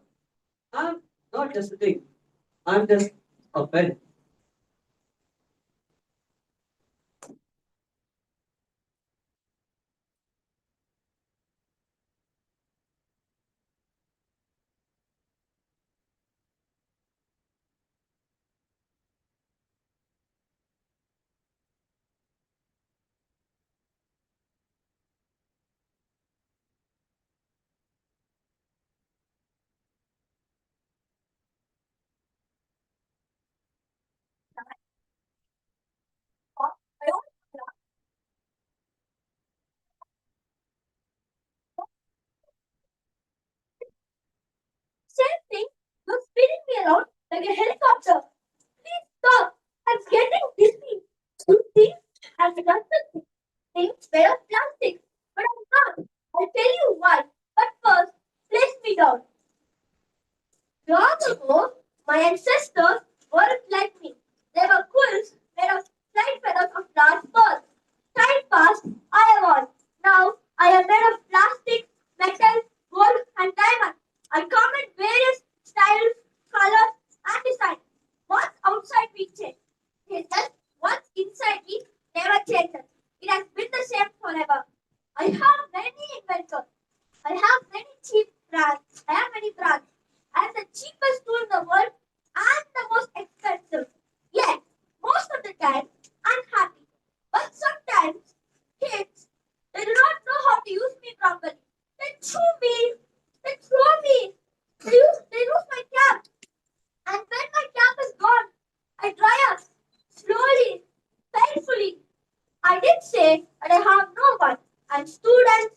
I'm not just a thing, I'm just a pen. like a helicopter. Please stop. I'm getting dizzy. You see, I've done the things made of plastic, but I'm not. I'll tell you why. But first, place me down. Long ago, my ancestors weren't like me. They were quills made of flight feathers of large birds. Time passed, I evolved. Now, I am made of plastic, metal, gold, and diamond. I come in various styles, colors, and designs. What's outside me changes. It's just what's inside me never changes. It has been the same forever. I have many inventors. I have many cheap brands. I have many brands. I am the cheapest tool in the world and the most expensive. Yet, most of the time, I'm happy. But sometimes, kids, they do not know how to use me properly. They chew me. They throw me. They lose my cap. And when my cap is gone, I dry up. Slowly, painfully. I did say that I have no one. And students,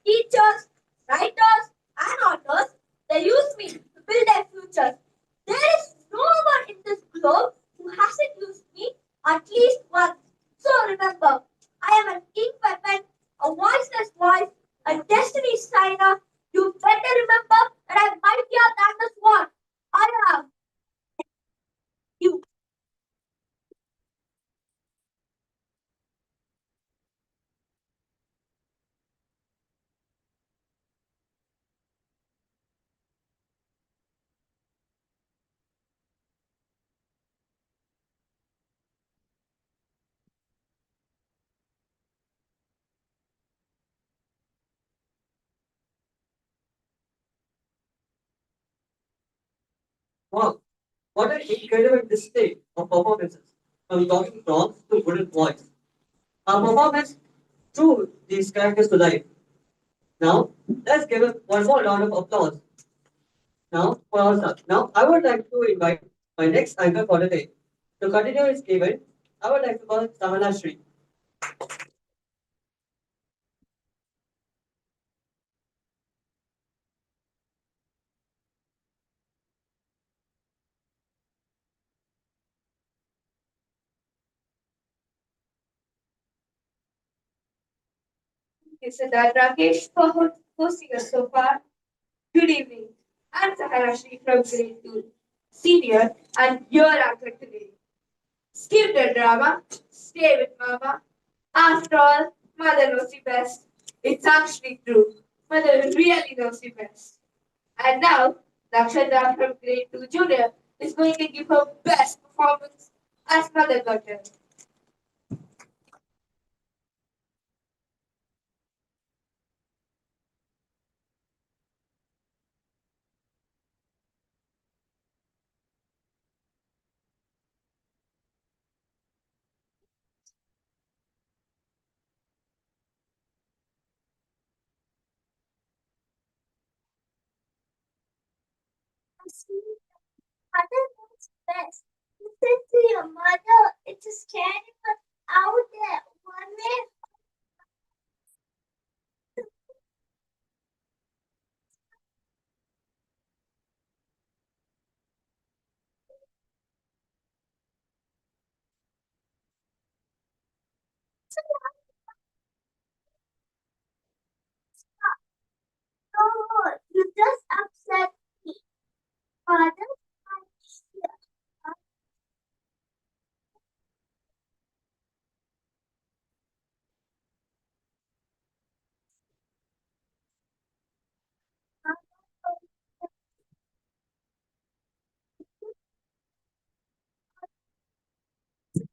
teachers, writers, and authors, they use me to build their futures. There is no one in this globe who hasn't used me at least once. So remember, I am an ink weapon, a voiceless voice, a destiny signer. You better remember that I'm mightier than the swan. I am you. Wow, what an incredible display of performances from talking frogs to wooden voice. Our performance drew these characters to life. Now, let's give it one more round of applause. Now, for our start. Now, I would like to invite my next anchor for the day. To continue his event, I would like to call Samana Shri. It's that Rakesh for hosting us so far. Good evening. I'm Saharashri from grade 2, senior, and your anchor today. Skip the drama, stay with Mama. After all, Mother knows you best. It's actually true. Mother really knows you best. And now, Nakshatra from grade 2 junior is going to give her best performance as Mother Daughter. Mother knows best. Listen to your mother. It's a scary but out there. One way. No, you just upset me. Father, I'm here.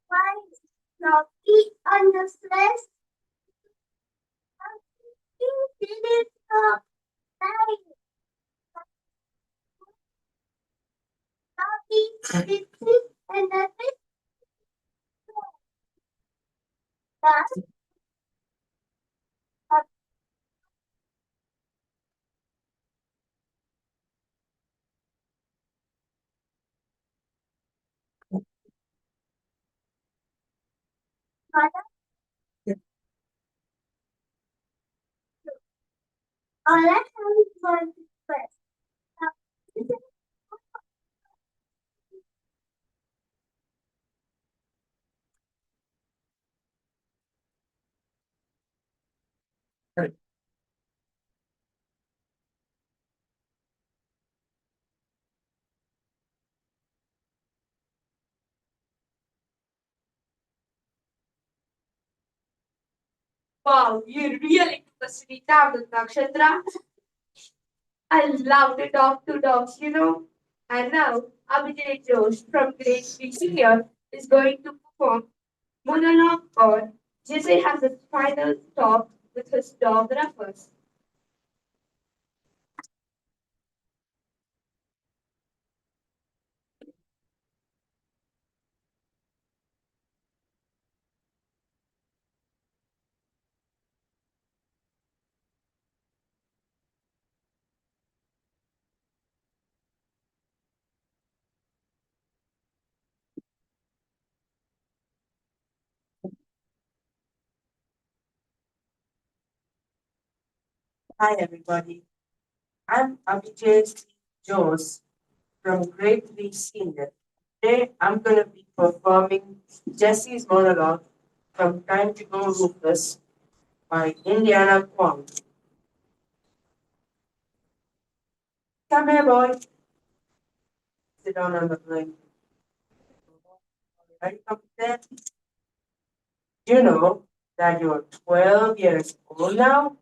Why? Floppy on the flesh. You didn't stop. Right. Floppy, Dixie, and the fish. That's mother. All I have is one request. Wow, you really took us to the town with Nakshatra. I love to talk to dogs. And now, Abhijay Josh from Grade 3 Senior is going to perform monologue on Jesse has his final talk with his dog Ruffles. Hi everybody, I'm Abhijay Jose from Grade 3 Senior. Today I'm going to be performing Jesse's monologue from Time to Go Rufus by Indiana Kwong. Come here, boy. Sit down on the plane. Are you competent? Do you know that you're 12 years old now?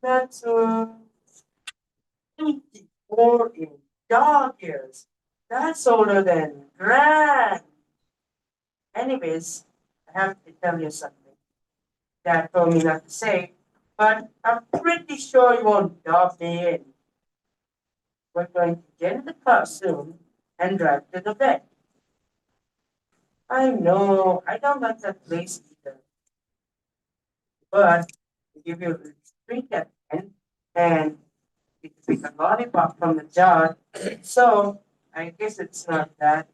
That's 24 in dog years. That's older than grand. Anyways, I have to tell you something. Dad told me not to say, but I'm pretty sure you won't dog me in. We're going to get in the car soon and drive to the vet. I know, I don't like that place either, but we give you a treat at the end and you can pick a lollipop from the jar. So I guess it's not that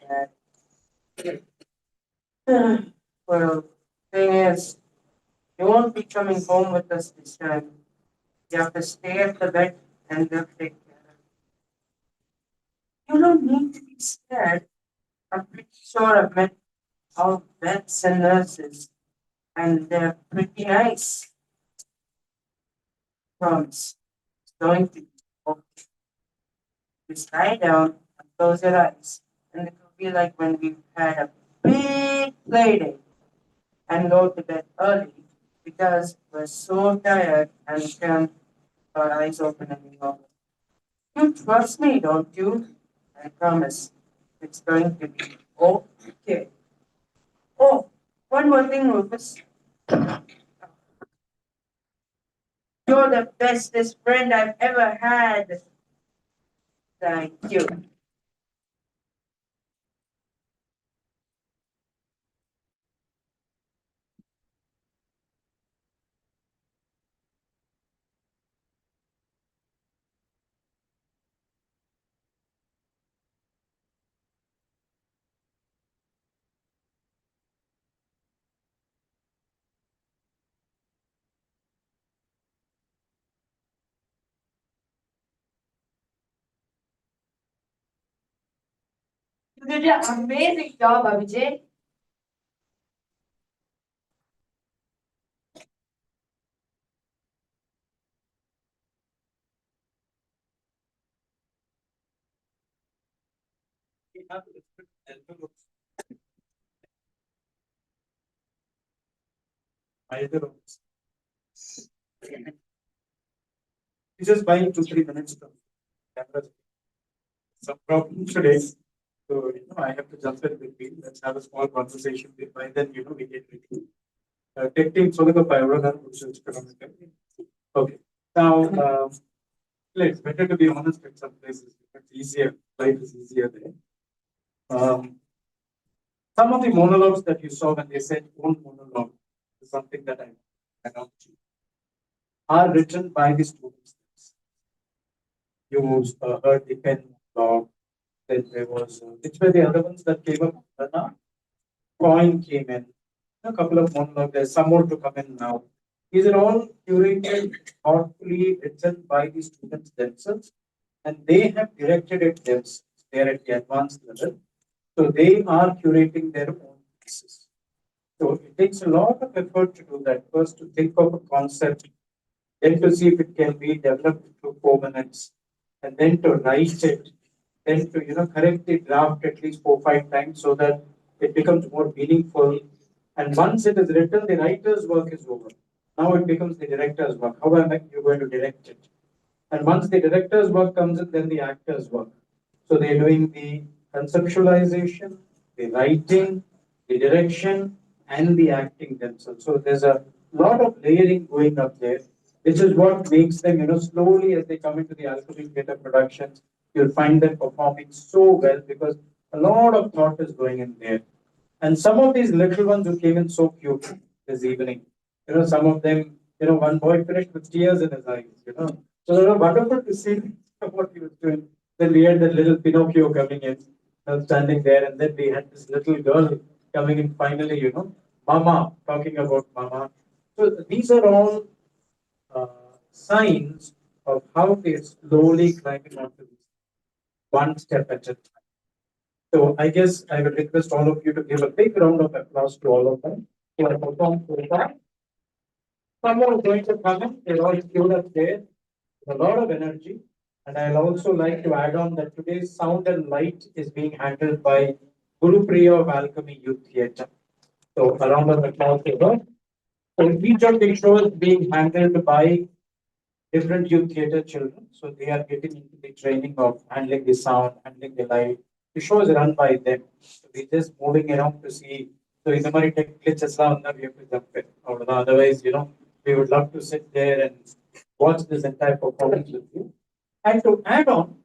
bad. Well, thing is, you won't be coming home with us this time. You have to stay at the vet and they'll take care of you. You don't need to be scared. I'm pretty sure I've met all vets and nurses, and they're pretty nice. Promise. It's going to be okay. Just lie down and close your eyes, and it will be like when we've had a big play day and go to bed early because we're so tired and can't keep our eyes open anymore. You trust me, don't you? I promise. It's going to be okay. Oh, one more thing, Rufus. You're the bestest friend I've ever had. Thank you. You did an amazing job, Abhijay. We have different envelopes. Either of us. It's just buying 2-3 minutes from camera. Some problem today. So, I have to jump in between. Let's have a small conversation. By then, we get ready. Tech team, so the fiber, which is okay. Now, it's better to be honest in some places. It's easier. Life is easier there. Some of the monologues that you saw when they said own monologue is something that I announced are written by the students. You heard the pen monologue. Then there was which were the other ones that came up? Coin came in. A couple of monologues. There's some more to come in now. These are all curated, thoughtfully written by the students themselves, and they have directed it themselves. They are at the advanced level, so they are curating their own pieces. So it takes a lot of effort to do that. First, to think of a concept, then to see if it can be developed to 4 minutes, and then to write it, then to correct the draft at least 4 5 times so that it becomes more meaningful. And once it is written, the writer's work is over. Now it becomes the director's work. How am I you going to direct it? And once the director's work comes in, then the actor's work. So they're doing the conceptualization, the writing, the direction, and the acting themselves. So there's a lot of layering going up there, which is what makes them, slowly as they come into the Alchemy Theatre productions, you'll find them performing so well because a lot of thought is going in there. And some of these little ones who came in so cute this evening, some of them, one boy finished with tears in his eyes. So it was wonderful to see what he was doing. Then we had the little Pinocchio coming in, standing there, and then we had this little girl coming in finally, Mama, talking about Mama. So these are all uh, signs of how they're slowly climbing onto this one step at a time. So I guess I would request all of you to give a big round of applause to all of them who have performed so far. Someone is going to come in, they're all queued up there with a lot of energy. And I'll also like to add on that today's sound and light is being handled by Guru Priya of Alchemy Youth Theatre. So a round of applause to her. So each of the shows being handled by different youth theatre children. So they are getting into the training of handling the sound, handling the light. The show is run by them. So we're just moving around to see. So in the Mari tech glitches, we have to jump in. Otherwise, we would love to sit there and watch this entire performance with you. And to add on,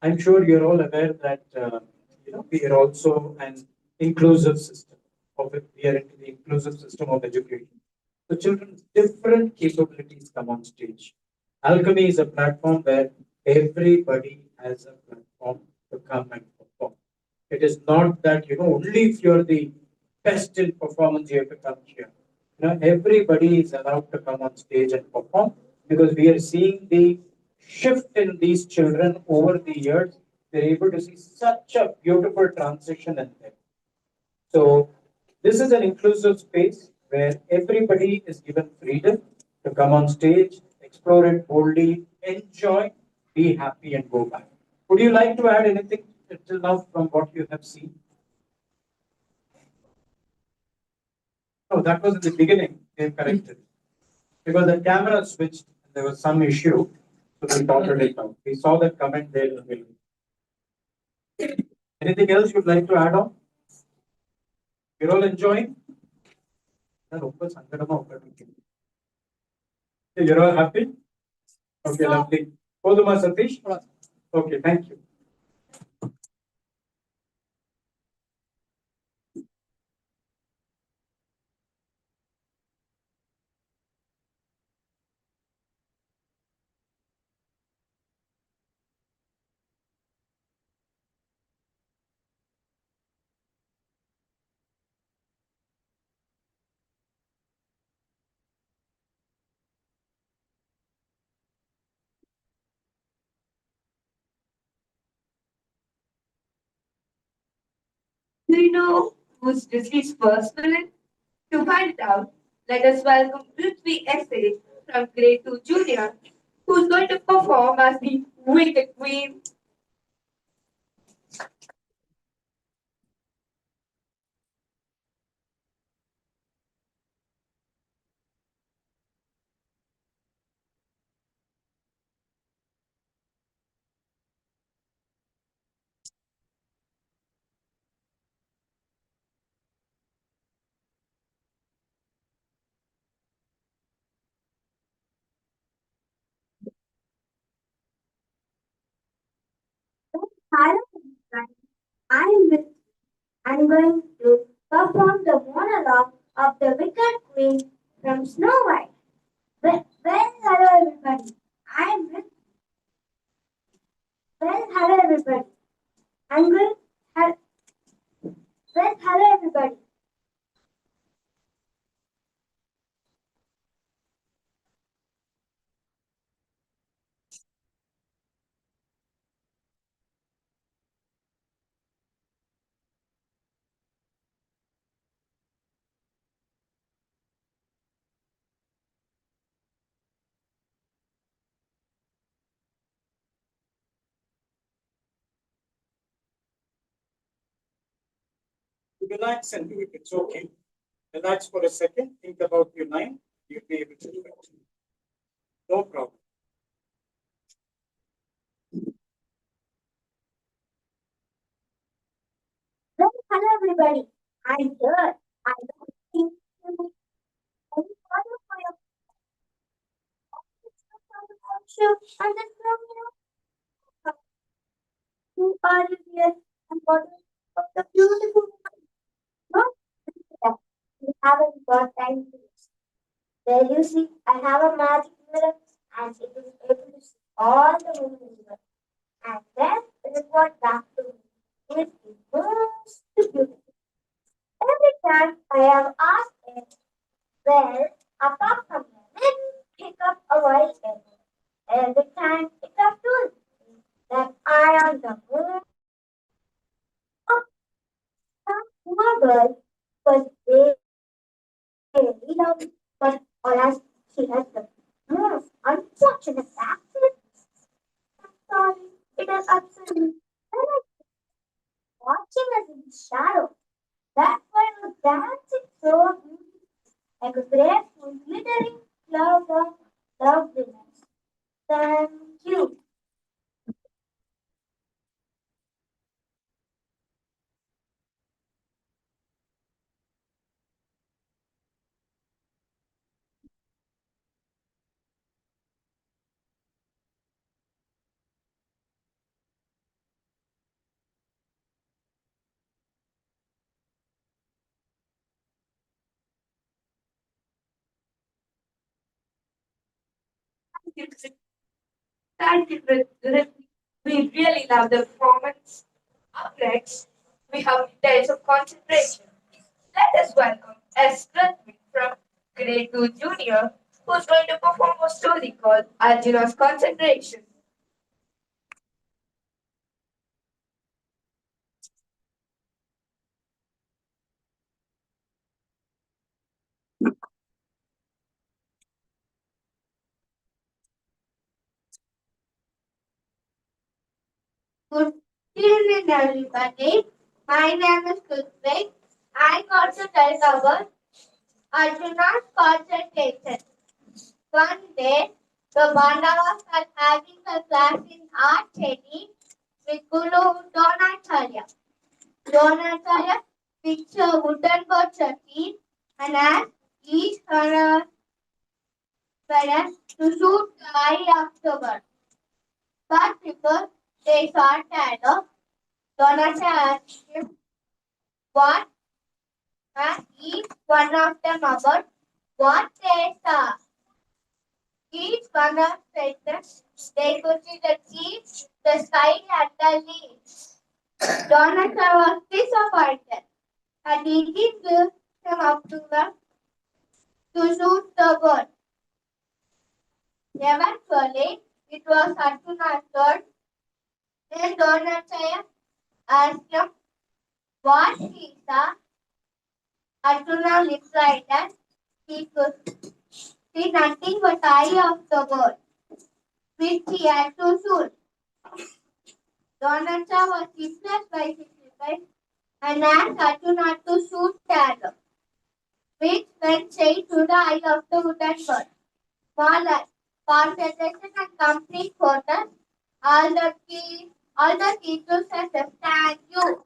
I'm sure you're all aware that we are also an inclusive system of it. We are into the inclusive system of education. So children's different capabilities come on stage. Alchemy is a platform where everybody has a platform to come and perform. It is not that only if you're the best in performance you have to come here. Everybody is allowed to come on stage and perform because we are seeing the shift in these children over the years. We're able to see such a beautiful transition in them. So this is an inclusive space where everybody is given freedom to come on stage, explore it boldly, enjoy, be happy, and go back. Would you like to add anything till now from what you have seen? No, that was in the beginning. They corrected because the camera switched. There was some issue, so we sorted it out. We saw that comment there in the middle. Anything else you'd like to add on? You're all enjoying? You're all happy? Okay, lovely. Poduma Satish? Okay, thank you. Do you know who's Disney's first villain? To find it out, let us welcome Prithvi Essay from Grade 2 Junior, who's going to perform as the Wicked Queen. Hello, everyone. I'm going to perform the monologue of the Wicked Queen from Snow White. Hello everybody. I'm with, hello everybody. I'm going, hel- hello everybody. Relax and do it. It's okay. Relax for a second. Think about your line. You'll be able to do it. No problem. Well, hello everybody. I'm here. I don't think you any part of my show and then from who are you here and what is of the beautiful not that we haven't got time to there you see I have a magic mirror and it is able to see all the movements and then report back to me. It is most beautiful. Every time I have asked it, well, apart from let me pick up a white egg. Every time it has told me that I am the moon of that poor girl was really lovely, but alas, she has the most unfortunate accident. I'm sorry, it is absolutely watching us in the shadow. That's why I was dancing so beautifully, like a graceful, glittering cloud of loveliness. Thank you. Thank you, Rit. We really love the performance. Up next, we have days of concentration. Let us welcome S. Rithvik from Grade 2 Junior, who's going to perform a story called Arjuna's Concentration. Good evening, everybody. My name is Rithvik. I got to tell about Arjuna's concentration. One day, the Pandavas were having a class in archery with Guru Dronacharya. Dronacharya picked a wooden board circle and asked each runner to shoot the eye of the bird. But before they shot at the Dronacharya asked him what and each one of them about what they saw. Each one of them they could see the trees, the sky, and the leaves. Jonathan was disappointed, and he did give him up to them to shoot the bird. Eventually, it was Arjuna's turn. Then Jonathan asked him what he saw. Arjuna replied that he could see nothing but the eye of the bird, which he had to shoot. Donata was impressed by his reply and asked Arjuna to shoot the arrow, which went straight to the eye of the wooden bird. For concentration and complete focus, all the teachers said thank you.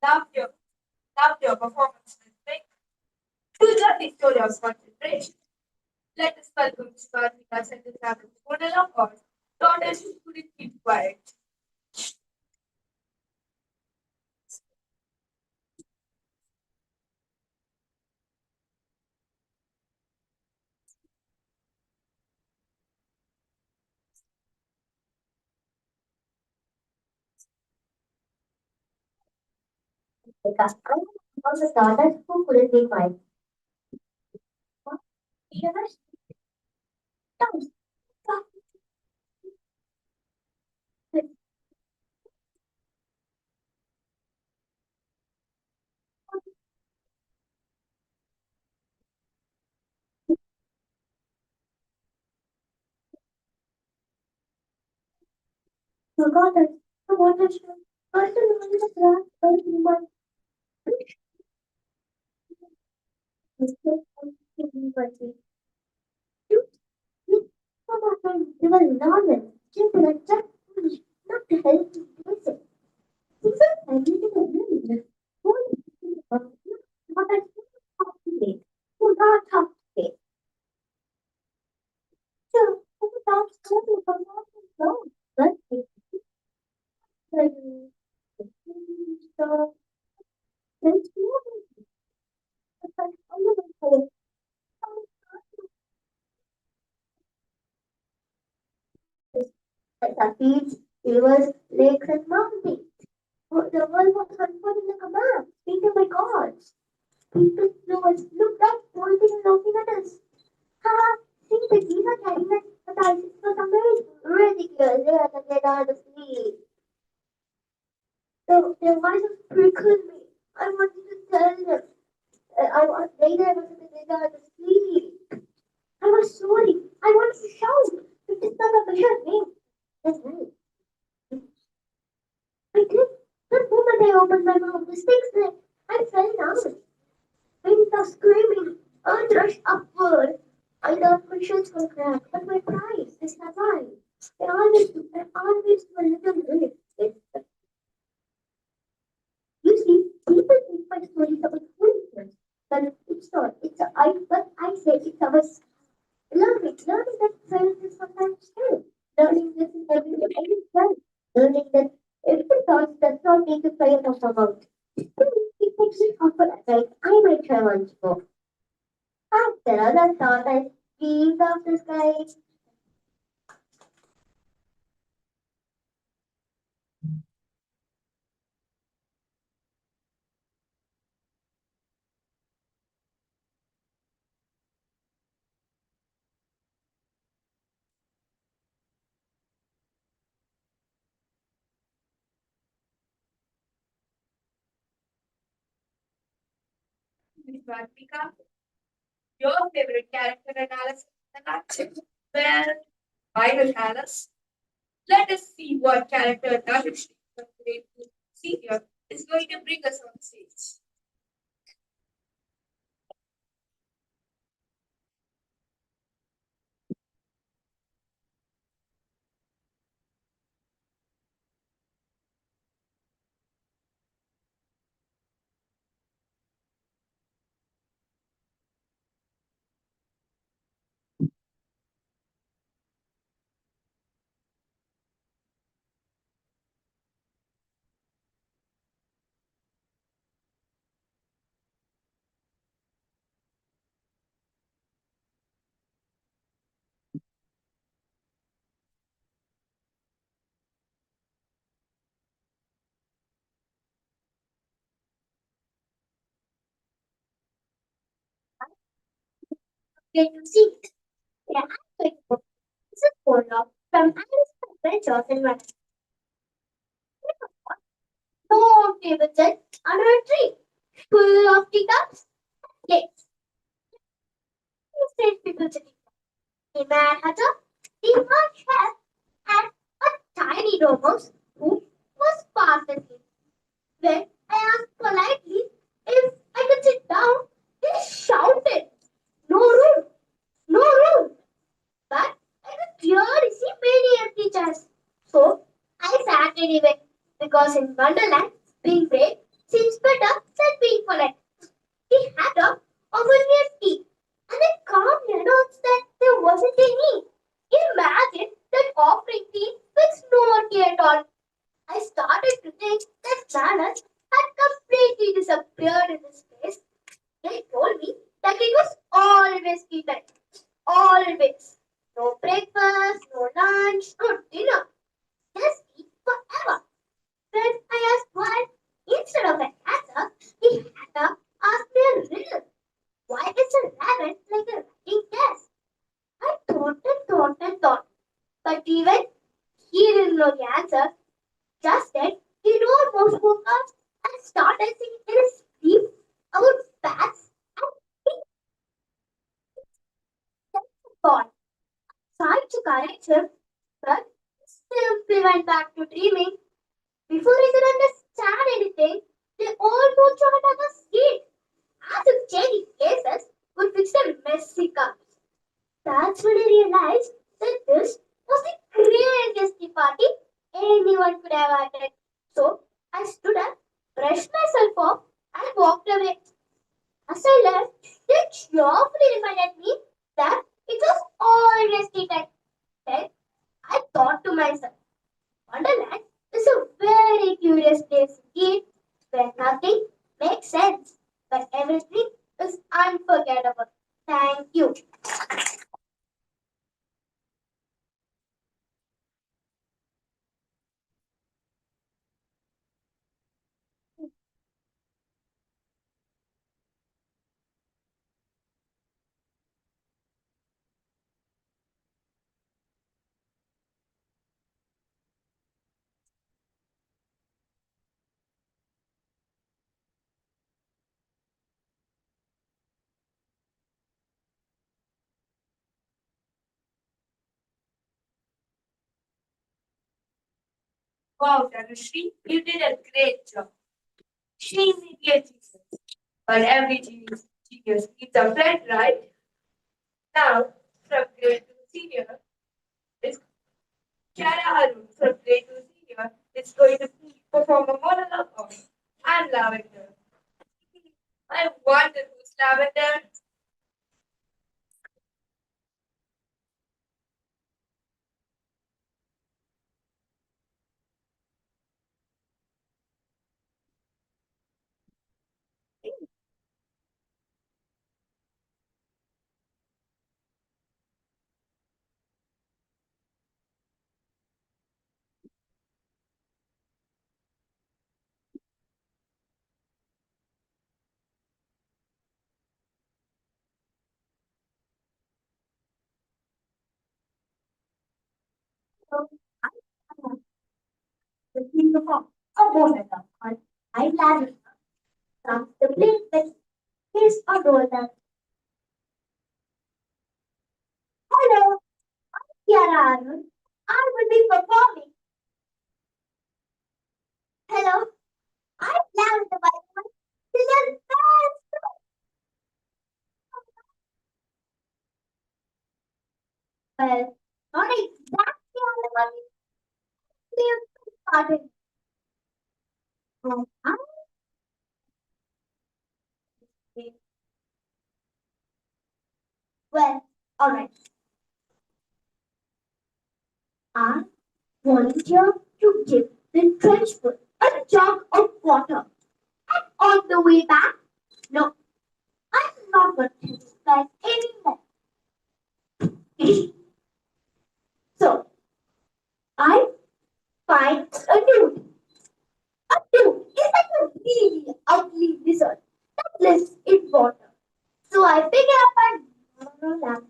Love your, love your performance, Ritwik. To the story of concentration. Let us welcome Spartika and the family. Model of God. Daughters who couldn't keep quiet. Because I was the daughters who couldn't be quiet. She was Forgot it. The water show. I don't know the grass. I don't know my You, come on, you will learn it. Just like that, not to help you basic. These are everything I need. What I today. Who not talk today. So, who not talking about no. Let's take so let's go. The beach, rivers, lakes, and mountains. The world was unfolding like a map, painted by gods. People looked up, pointing and looking at us. Ha! See the Jesus carrying the dice for some very ridiculous. They had to get out of sleep. Their voices prickled me. I wanted to tell them. Later I wanted to get out of sleep. I was sorry. I wanted to shout. But this not a short name. That's right. I did. The moment I opened my mouth, the sticks there, I fell down. I was screaming. I rushed upward. I thought my shoes were cracked, but my pride is survived. I always do a little bit. You see, people think my stories about foolishness, but it's not. But I say it's our learning that failure is sometimes good. Learning this is every time. Learning that if the thoughts does not make a fail of about. It makes me comfort at night. I might try once more. After another thought, I peeped off the sky. Radhika, your favorite character analysis and action. Well, I will Alice. Let us see what character Dhanushri, the great senior, is going to bring us on stage. Can you see it? Yeah, I'm going to This is Polo from Alice Adventures in Wonderland. No table set under a tree, full of teacups, cakes. Strange people sitting there. A mad hatter, the one chef, and a tiny dormouse who was fast asleep. When I asked politely if I could sit down, he shouted, "No room, no room." But I could clearly see many empty chairs. So I sat anyway, because in Wonderland, being brave seems better than being polite. The hatter offered me a tea, and I calmly announced that there wasn't any. Imagine that offering tea with no tea at all. I started to think that manners had completely disappeared in this place. They told me that it was always tea time. Always. No breakfast, no lunch, no dinner. Just tea forever. When I asked why, instead of an answer, the hatter asked me a riddle. Why is a rabbit like a writing desk? I thought. But even he didn't know the answer. Just then, he almost woke up and started singing in his sleep about bats and God. Tried to correct him, but he simply went back to myself off and walked away. As I left, they cheerfully reminded me that it was all resting time. Then I thought to myself, Wonderland is a very curious place indeed, where nothing makes sense, but everything is unforgettable. Thank you. Wow, Dhanushri, you did a great job. She immediately said, but every genius needs a friend, right? Now, from grade 2 senior, is Kiara Arun from grade 2 senior is going to perform a monologue on I'm Lavender. I wonder who's Lavender. So, I'm the king of a bonus called I Larry from the play with his adorable. Hello, Kiara Arun. I will be performing. Hello, I'm Lavender by the best. Well, not exactly on the money. We started. I'm well, alright. I volunteer to give the trench foot a jug of water. On the way back, no, I'm not going to explain anymore. So I find a dude. A dude is like a really ugly lizard that lives in water. So I pick it up and lamp.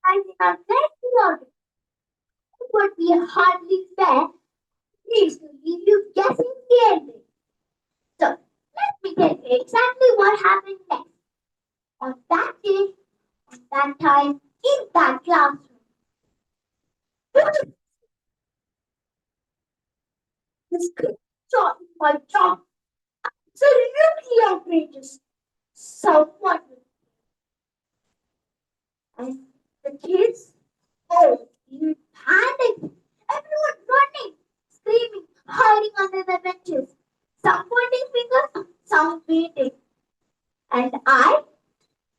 I did not let you. It would be hardly fair please to leave you guessing the ending. So let me tell you exactly what happened next. On that day, on that time, in that classroom. This kid shot my job. Absolutely outrageous. Someone and the kids, oh, you panicked. Everyone running, screaming, hiding under the benches. Some pointing fingers, some waiting. And I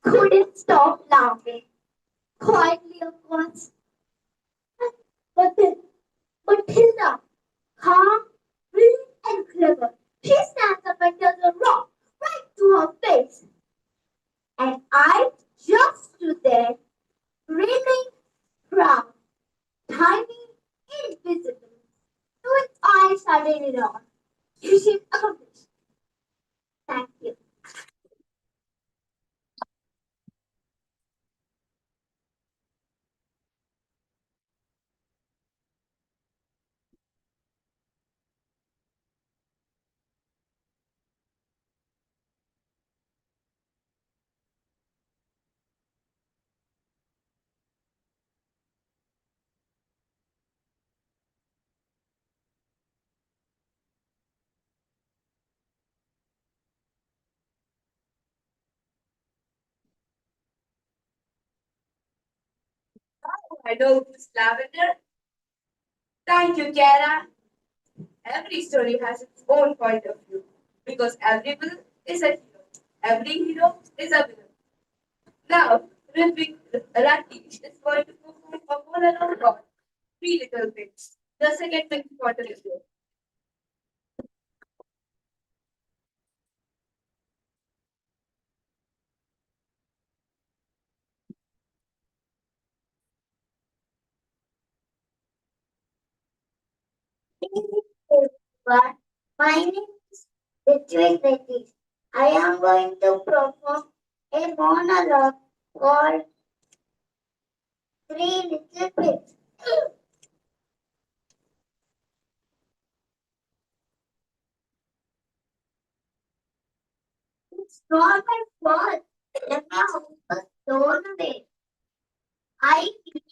couldn't stop laughing. Quietly, of course. But then, Matilda, calm, brilliant, and clever, she stands up and does a rock right to her face. And I just stood there, grinning, proud, tiny, invisible. With eyes sudden it all. Mission accomplished. Thank you. I know who's lavender. Thank you, Kara. Every story has its own point of view because every villain is a hero. Every hero is a villain. Now, Rafiq Rakesh is going to perform a monologue on Three Little Pigs. The second mix quarter is yours. Everyone, my name is Ritwik Reddy. I am going to perform a monologue called Three Little Pigs. It's not my fault. The mouse was thrown away. I feel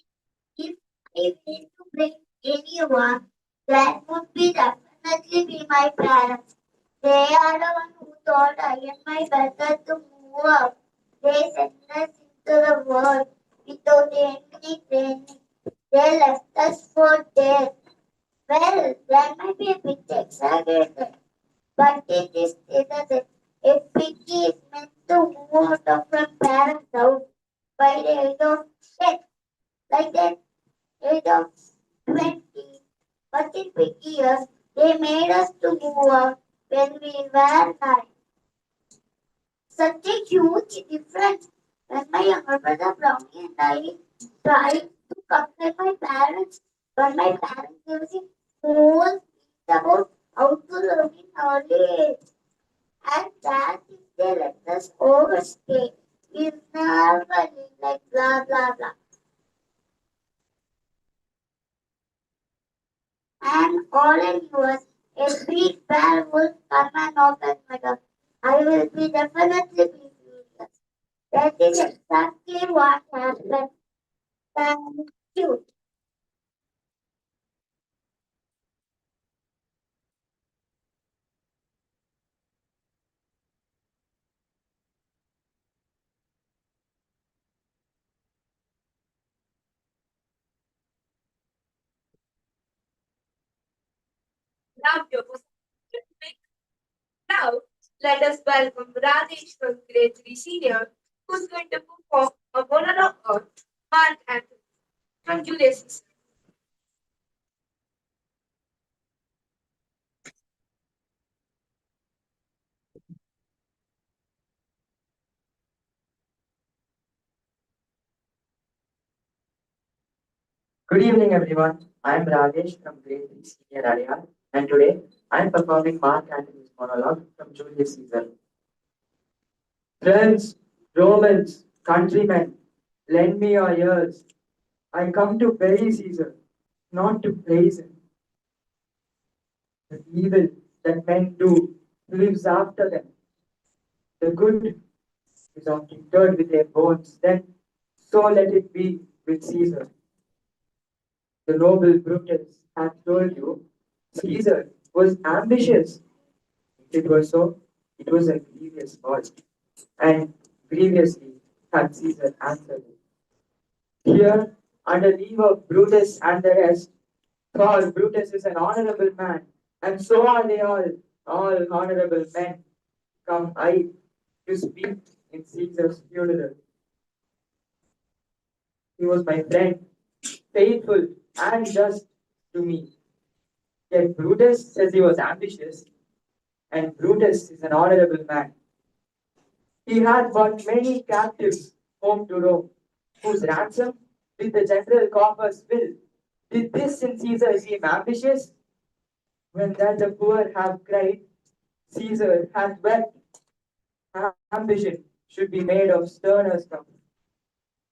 if I were to bring anyone, that would be definitely be my parents. They are the one who thought I and my brother to move up. They sent us into the world without any training. They left us for dead. Well, that might be a bit exaggerated, but it is still that a piggy is meant to move out of her parents' house by the age of 10, like that age of 20. But in piggy years, they made us to move out when we were 9. Such a huge difference. When my younger brother Brownie and I tried to comfort my parents, but my parents gave us a whole speech about how to learn in early age. And that if they let us overstay, we never live like blah blah blah. And all I knew was a big bear will come and knock at my door. I will be definitely be furious. That is exactly what happened. Thank you. Love your performance. Now, let us welcome Rajesh from Grade 3 Senior, who's going to perform a monologue on Mark Anthony from Julius Caesar. Good evening, everyone. I'm Rajesh from Grade 3 Senior Adyar, and today I'm performing Mark Antony's monologue from Julius Caesar. Friends, Romans, countrymen, lend me your ears. I come to bury Caesar, not to praise him. The evil that men do lives after them. The good is often interred with their bones. Then, so let it be with Caesar. The noble Brutus hath told you Caesar was ambitious. If it was so, it was a grievous fault, and grievously had Caesar answered it. Here, under leave of Brutus and the rest, for Brutus is an honorable man, and so are they all honorable men. Come I to speak in Caesar's funeral. He was my friend, faithful and just to me. Yet Brutus says he was ambitious, and Brutus is an honorable man. He had brought many captives home to Rome, whose ransom did the general coffers fill. Did this in Caesar seem ambitious? When that the poor have cried, Caesar hath wept. Ambition should be made of sterner stuff.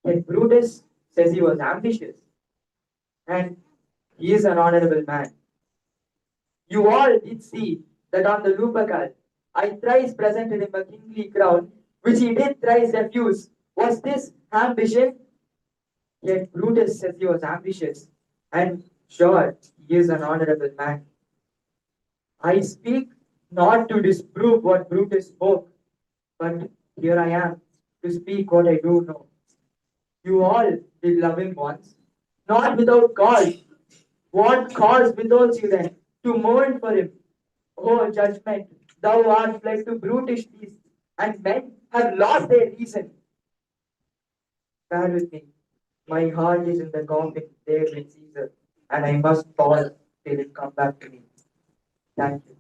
Yet Brutus says he was ambitious, and he is an honorable man. You all did see that on the Lupercal I thrice presented him a kingly crown, which he did thrice refuse. Was this ambition? Yet Brutus says he was ambitious, and sure, he is an honorable man. I speak not to disprove what Brutus spoke, but here I am to speak what I do know. You all did love him once. not without cause. What cause withholds you then to mourn for him? O judgment, thou art fled to brutish beasts, and men have lost their reason. Bear with me. My heart is in the coffin there with Caesar, and I must pause till it come back to me. Thank you.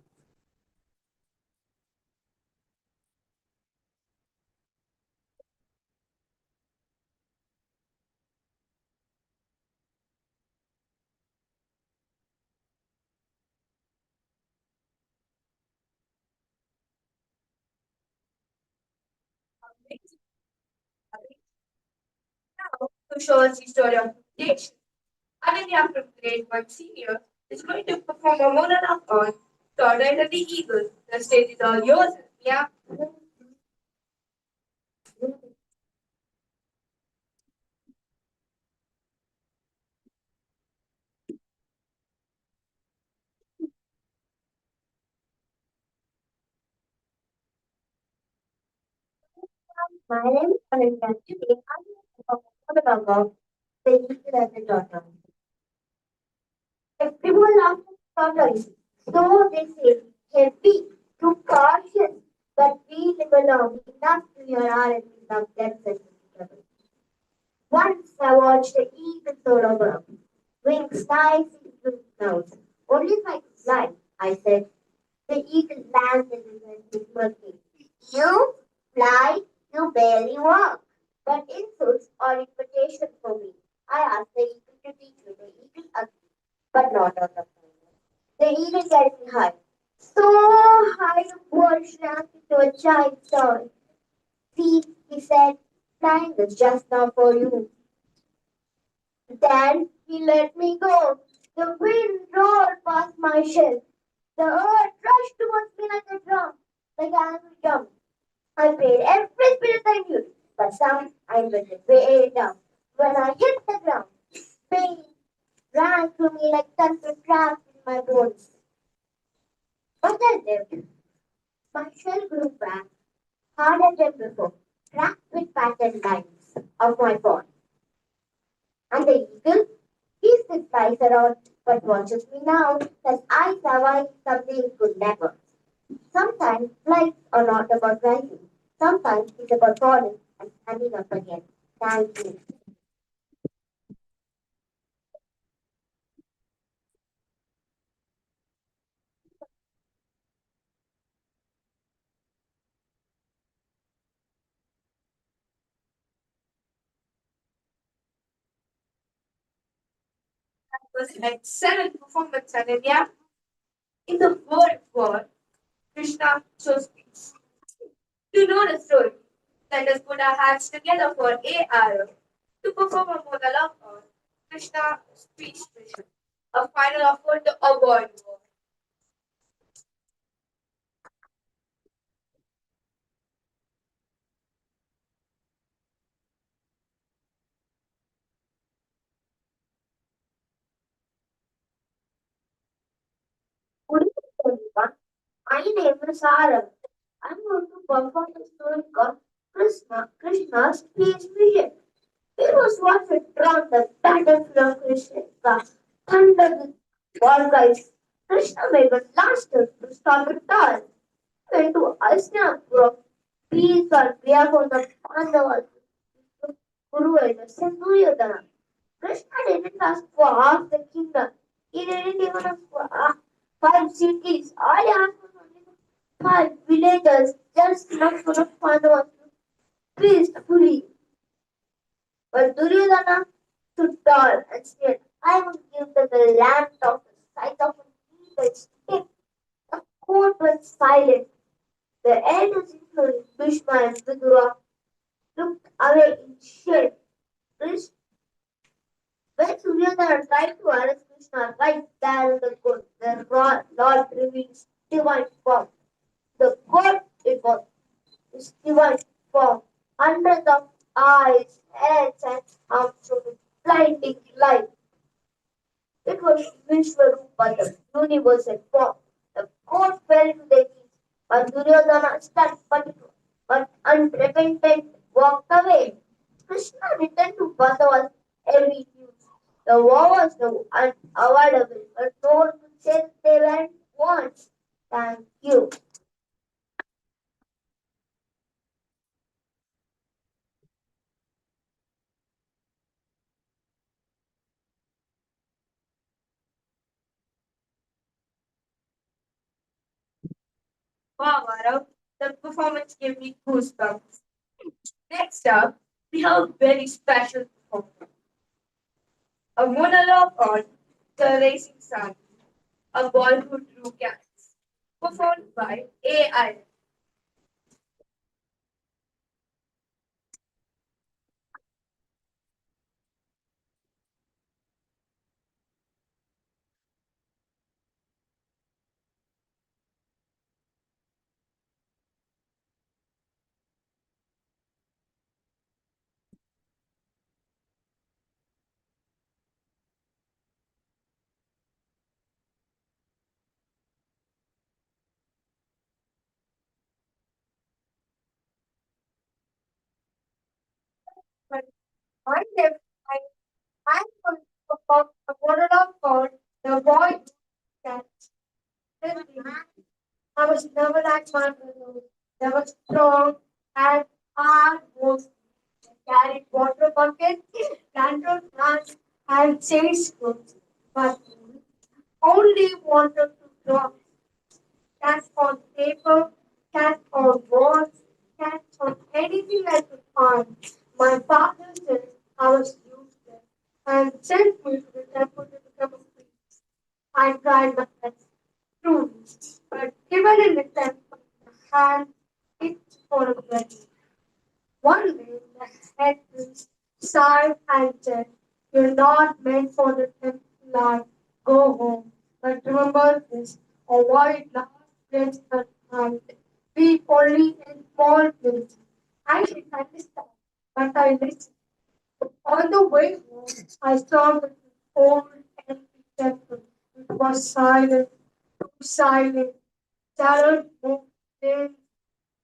Now, to show us the story of creation, Ananya from grade 1 senior is going to perform a monologue on Tortoise and the Eagle. The stage is all yours. Yeah. My name is Ananya. Today, I'm going to perform a monologue of the Eagle and the Tortoise. Everyone loves tortoise. So they say, heavy, too cautious, but we live along enough to hear our enemies love themselves together. Once I watched the eagle soar above, wings nice in blue clouds. Only if I could fly, I said. The eagle landed and whispered, you fly, you barely walk. But insults or invitation for me. I asked the eagle to teach me. The eagle agreed, but not on the phone. The eagle carried me high. So high the bird shrank into a giant toy. See, he said, flying is just not for you. Then he let me go. The wind roared past my shell. The earth rushed towards me like a drum, like an angry drum. I paid every spirit I knew, but some I let it way down. When I hit the ground, pain ran through me like thunder trapped in my bones. But I lived. My shell grew back, harder than before, cracked with patterned lines of my bone. And the eagle, he still flies around, but watches me now, as I survive something he could never. Sometimes flights are not about rising. Sometimes it's about falling and standing up again. Thank you. That was an excellent performance, Ananya. In the World War, Krishna chose peace. To know the story, let us put our hands together for AR to perform a monologue on Krishna's speech mission, a final effort to avoid war. Good evening, everyone. My name is Sarah. I'm going to perform a story called Krishna's Speech Mission. It was once a drawn the battlefield of Krishna, thunder with war cries. Krishna made a last step to stop it all. Went to Hastinapura, peace on behalf of the Pandavas, Guru and the Duryodhana. Krishna didn't ask for half the kingdom. He didn't even ask for 5 cities. All he asked was only for 5 villages, just enough for the Pandavas to peacefully. But Duryodhana stood tall and said, I will give them the land of the size of a needle stick. The court was silent. The elders, including Bhishma and Vidura, looked away in shame. Krish- When Duryodhana tried to arrest Krishna right there in the court, the Lord revealed his divine form. The court, it was his divine form. Hundreds of eyes, heads, and arms showed a blinding light. It was Vishwarupa, the universal form. The court fell to their knees, but Duryodhana stood but unrepentant walked away. Krishna returned to Pandavas every news. The war was unavoidable, but no one could say they weren't once. Thank you. Wow, Arav, the performance gave me goosebumps. Next up, we have a very special performance. A monologue on the racing sun, a boy who drew cats, performed by AI. But one day, I could perform a monologue called The Boy Who Cats. I was never like my brothers. They were strong and hard work. Carried water buckets, planted plants, and chased goods. But only wanted to draw cats on paper, cats on walls, cats on anything I could find. My father said I was useless and sent me to the temple to become a priest. I tried my best, truly, but even in the temple, the hand itched for a blessing. One day, the head priest sighed and said, "You're not meant for the temple life. Go home. But remember this, avoid large places at night. Be only in small places." I didn't understand, but I listened. On the way home, I saw the old empty temple. It was silent, too silent. Shadows moved in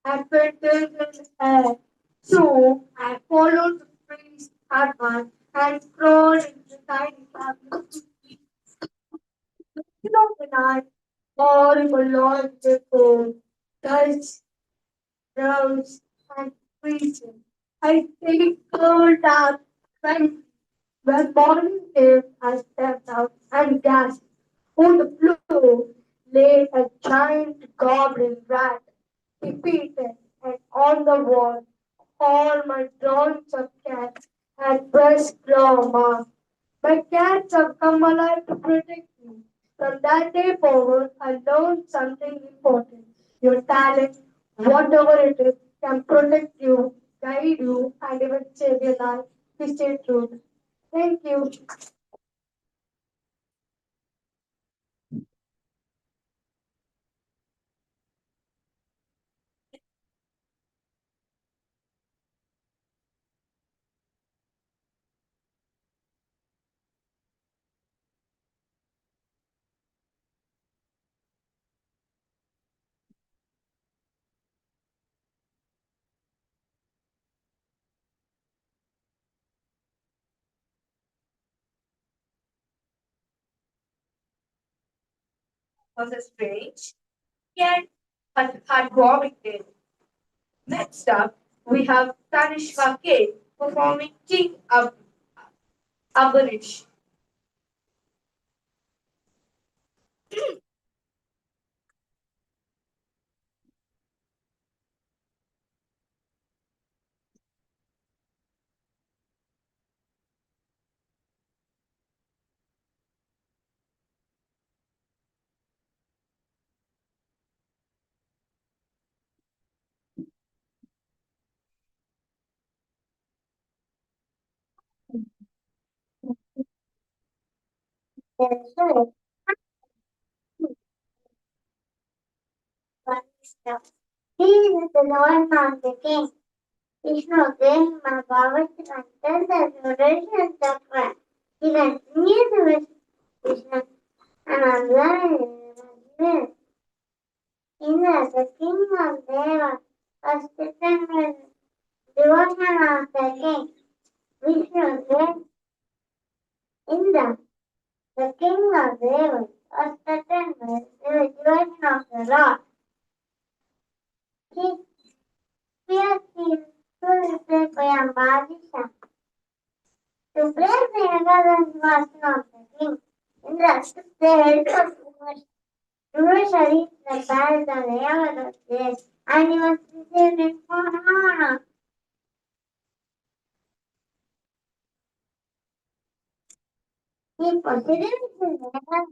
and painted in the air. So I followed the priest's advice and crawled into the tiny cabin. You know, the night, horrible noise echoed, dust, drums, and freezing. I stayed curled up, when morning came, I stepped out and gasped. On the floor lay a giant goblin rat, defeated, and on the wall, all my drawings of cats had fresh claw marks. My cats have come alive to protect me. From that day forward, I learned something important. Your talent, whatever it is, can protect you, guide you, and even save your life. We stay true. Thank you. Was a strange yet heartwarming tale. Next up, we have Tanishka K performing King Abarish. Yes, sir. He is the Lord of the King. Vishnu gave my power to understand the duration of prayer. He continues with Vishnu and observing in the king of Deva was different with devotion of the king. Vishnu gave Indra, the king of devils, was threatened with the devotion of the Lord. He feared he would replaced by a magician. To brave the younger version of the king, Indra took the help of Urvashi. Urvashi reached the palace on the Yamada's day, and he was received in honor. He proceeded with his letters.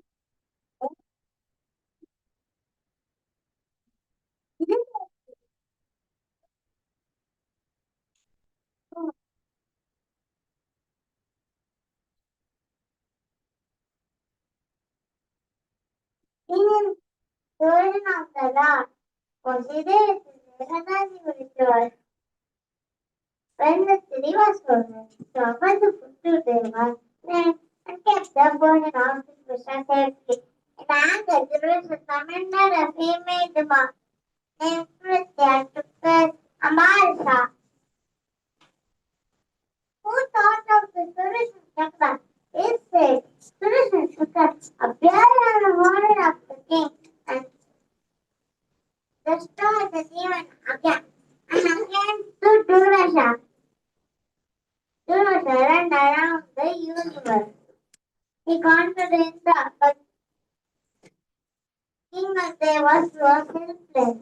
King version of the Lord proceeded with his letters ritual. When the city was frozen, he offered the food to Deva and kept the burden of the Krishna safely. In anger, Jerusalem summoned a female demon named Prithya to face Amalsa, who thought of the solution chakra. He said, solution chakra appeared on the morning of the king and destroyed the demon again. And again to Durvasha. Durvasha ran around the universe. He conquered Indra, but King of Devas was helpless.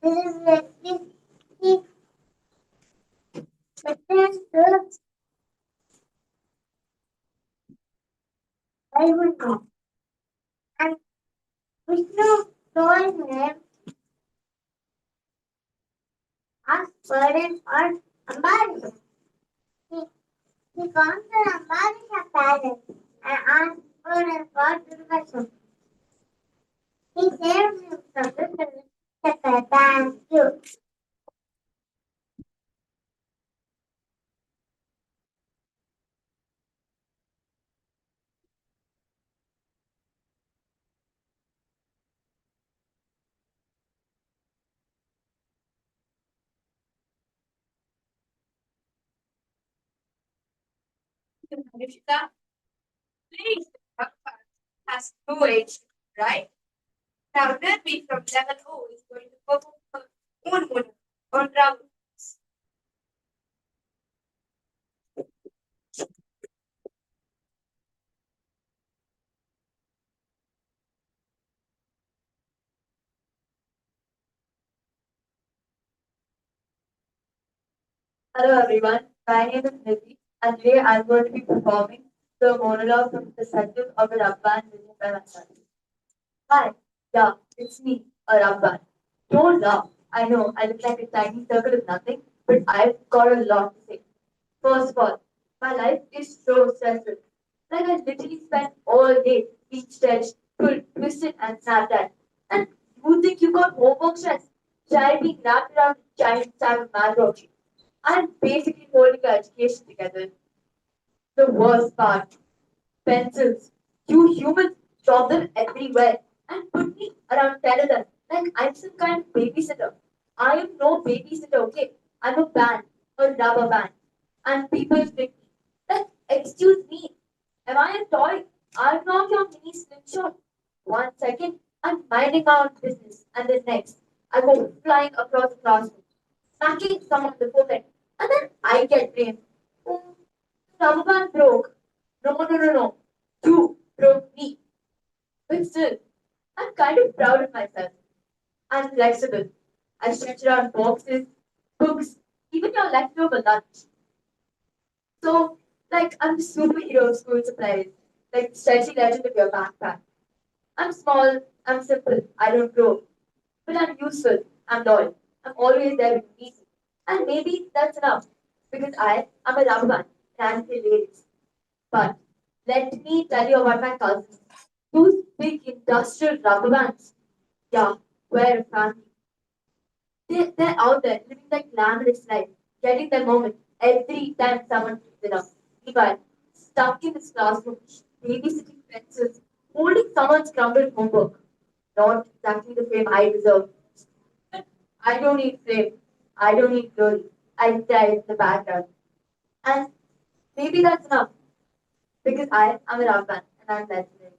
This is like this. He returned to Vaikuntha. And Vishnu told him, ask pardon for Ambarish. He, he conquered Ambarisha palace and asked pardon for Durvasha. He saved him from the thank you. Anushka, please, has two age, right? Now, then we from level O is going to perform moon on drum. Hello everyone, my name is Nidhi and today I'm going to be performing the monologue from the Satyam of a Rabban written by myself. Hi, yeah, it's me, a Rabban. Don't laugh. I know I look like a tiny circle of nothing, but I've got a lot to say. First of all, my life is so stressful. Like I literally spent all day being stretched, pulled, twisted, and snapped at. And you think you got homework stress? Try being wrapped around a giant sack of math worksheet. I'm basically holding our education together. The worst part, pencils. You humans drop them everywhere and put me around 10 of them like I'm some kind of babysitter. I am no babysitter, okay? I'm a band, a rubber band. And people think, like, excuse me, am I a toy? I'm not your mini slingshot. 1 second, I'm minding my own business, and the next, I go flying across the classroom, smacking someone on the forehead, and then I get blamed. Oh, rubber band broke. No, no, no, no. You broke me. But still, I'm kind of proud of myself. I'm flexible. I stretch around boxes, books, even your leftover lunch. So, like, I'm the superhero of school supplies, like the stretchy legend of your backpack. I'm small, I'm simple, I don't grow. But I'm useful, I'm loyal, I'm always there when you need me. And maybe that's enough, because I am a rubber band and I'm hilarious. But let me tell you about my cousins. Those big industrial rubber bands. Yeah, we're a family. They're out there living that glamorous life, getting their moment every time someone picks it up. Meanwhile, stuck in this classroom, babysitting pencils, holding someone's crumbled homework. Not exactly the fame I deserve. But I don't need fame. I don't need glory. I die in the background. And maybe that's enough. Because I am a Ravan and I'm legendary.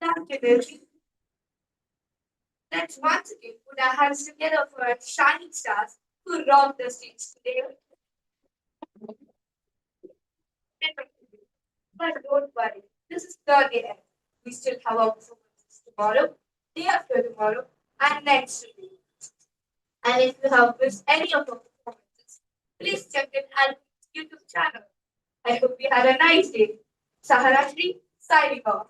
Thank you, Devi. Let's once again put our hands together for our shining stars who rock the streets today. But don't worry, this is the day end. We still have our performances tomorrow, day after tomorrow, and next week. And if you have missed any of our performances, please check in our YouTube channel. I hope you had a nice day. Saharashri, signing off.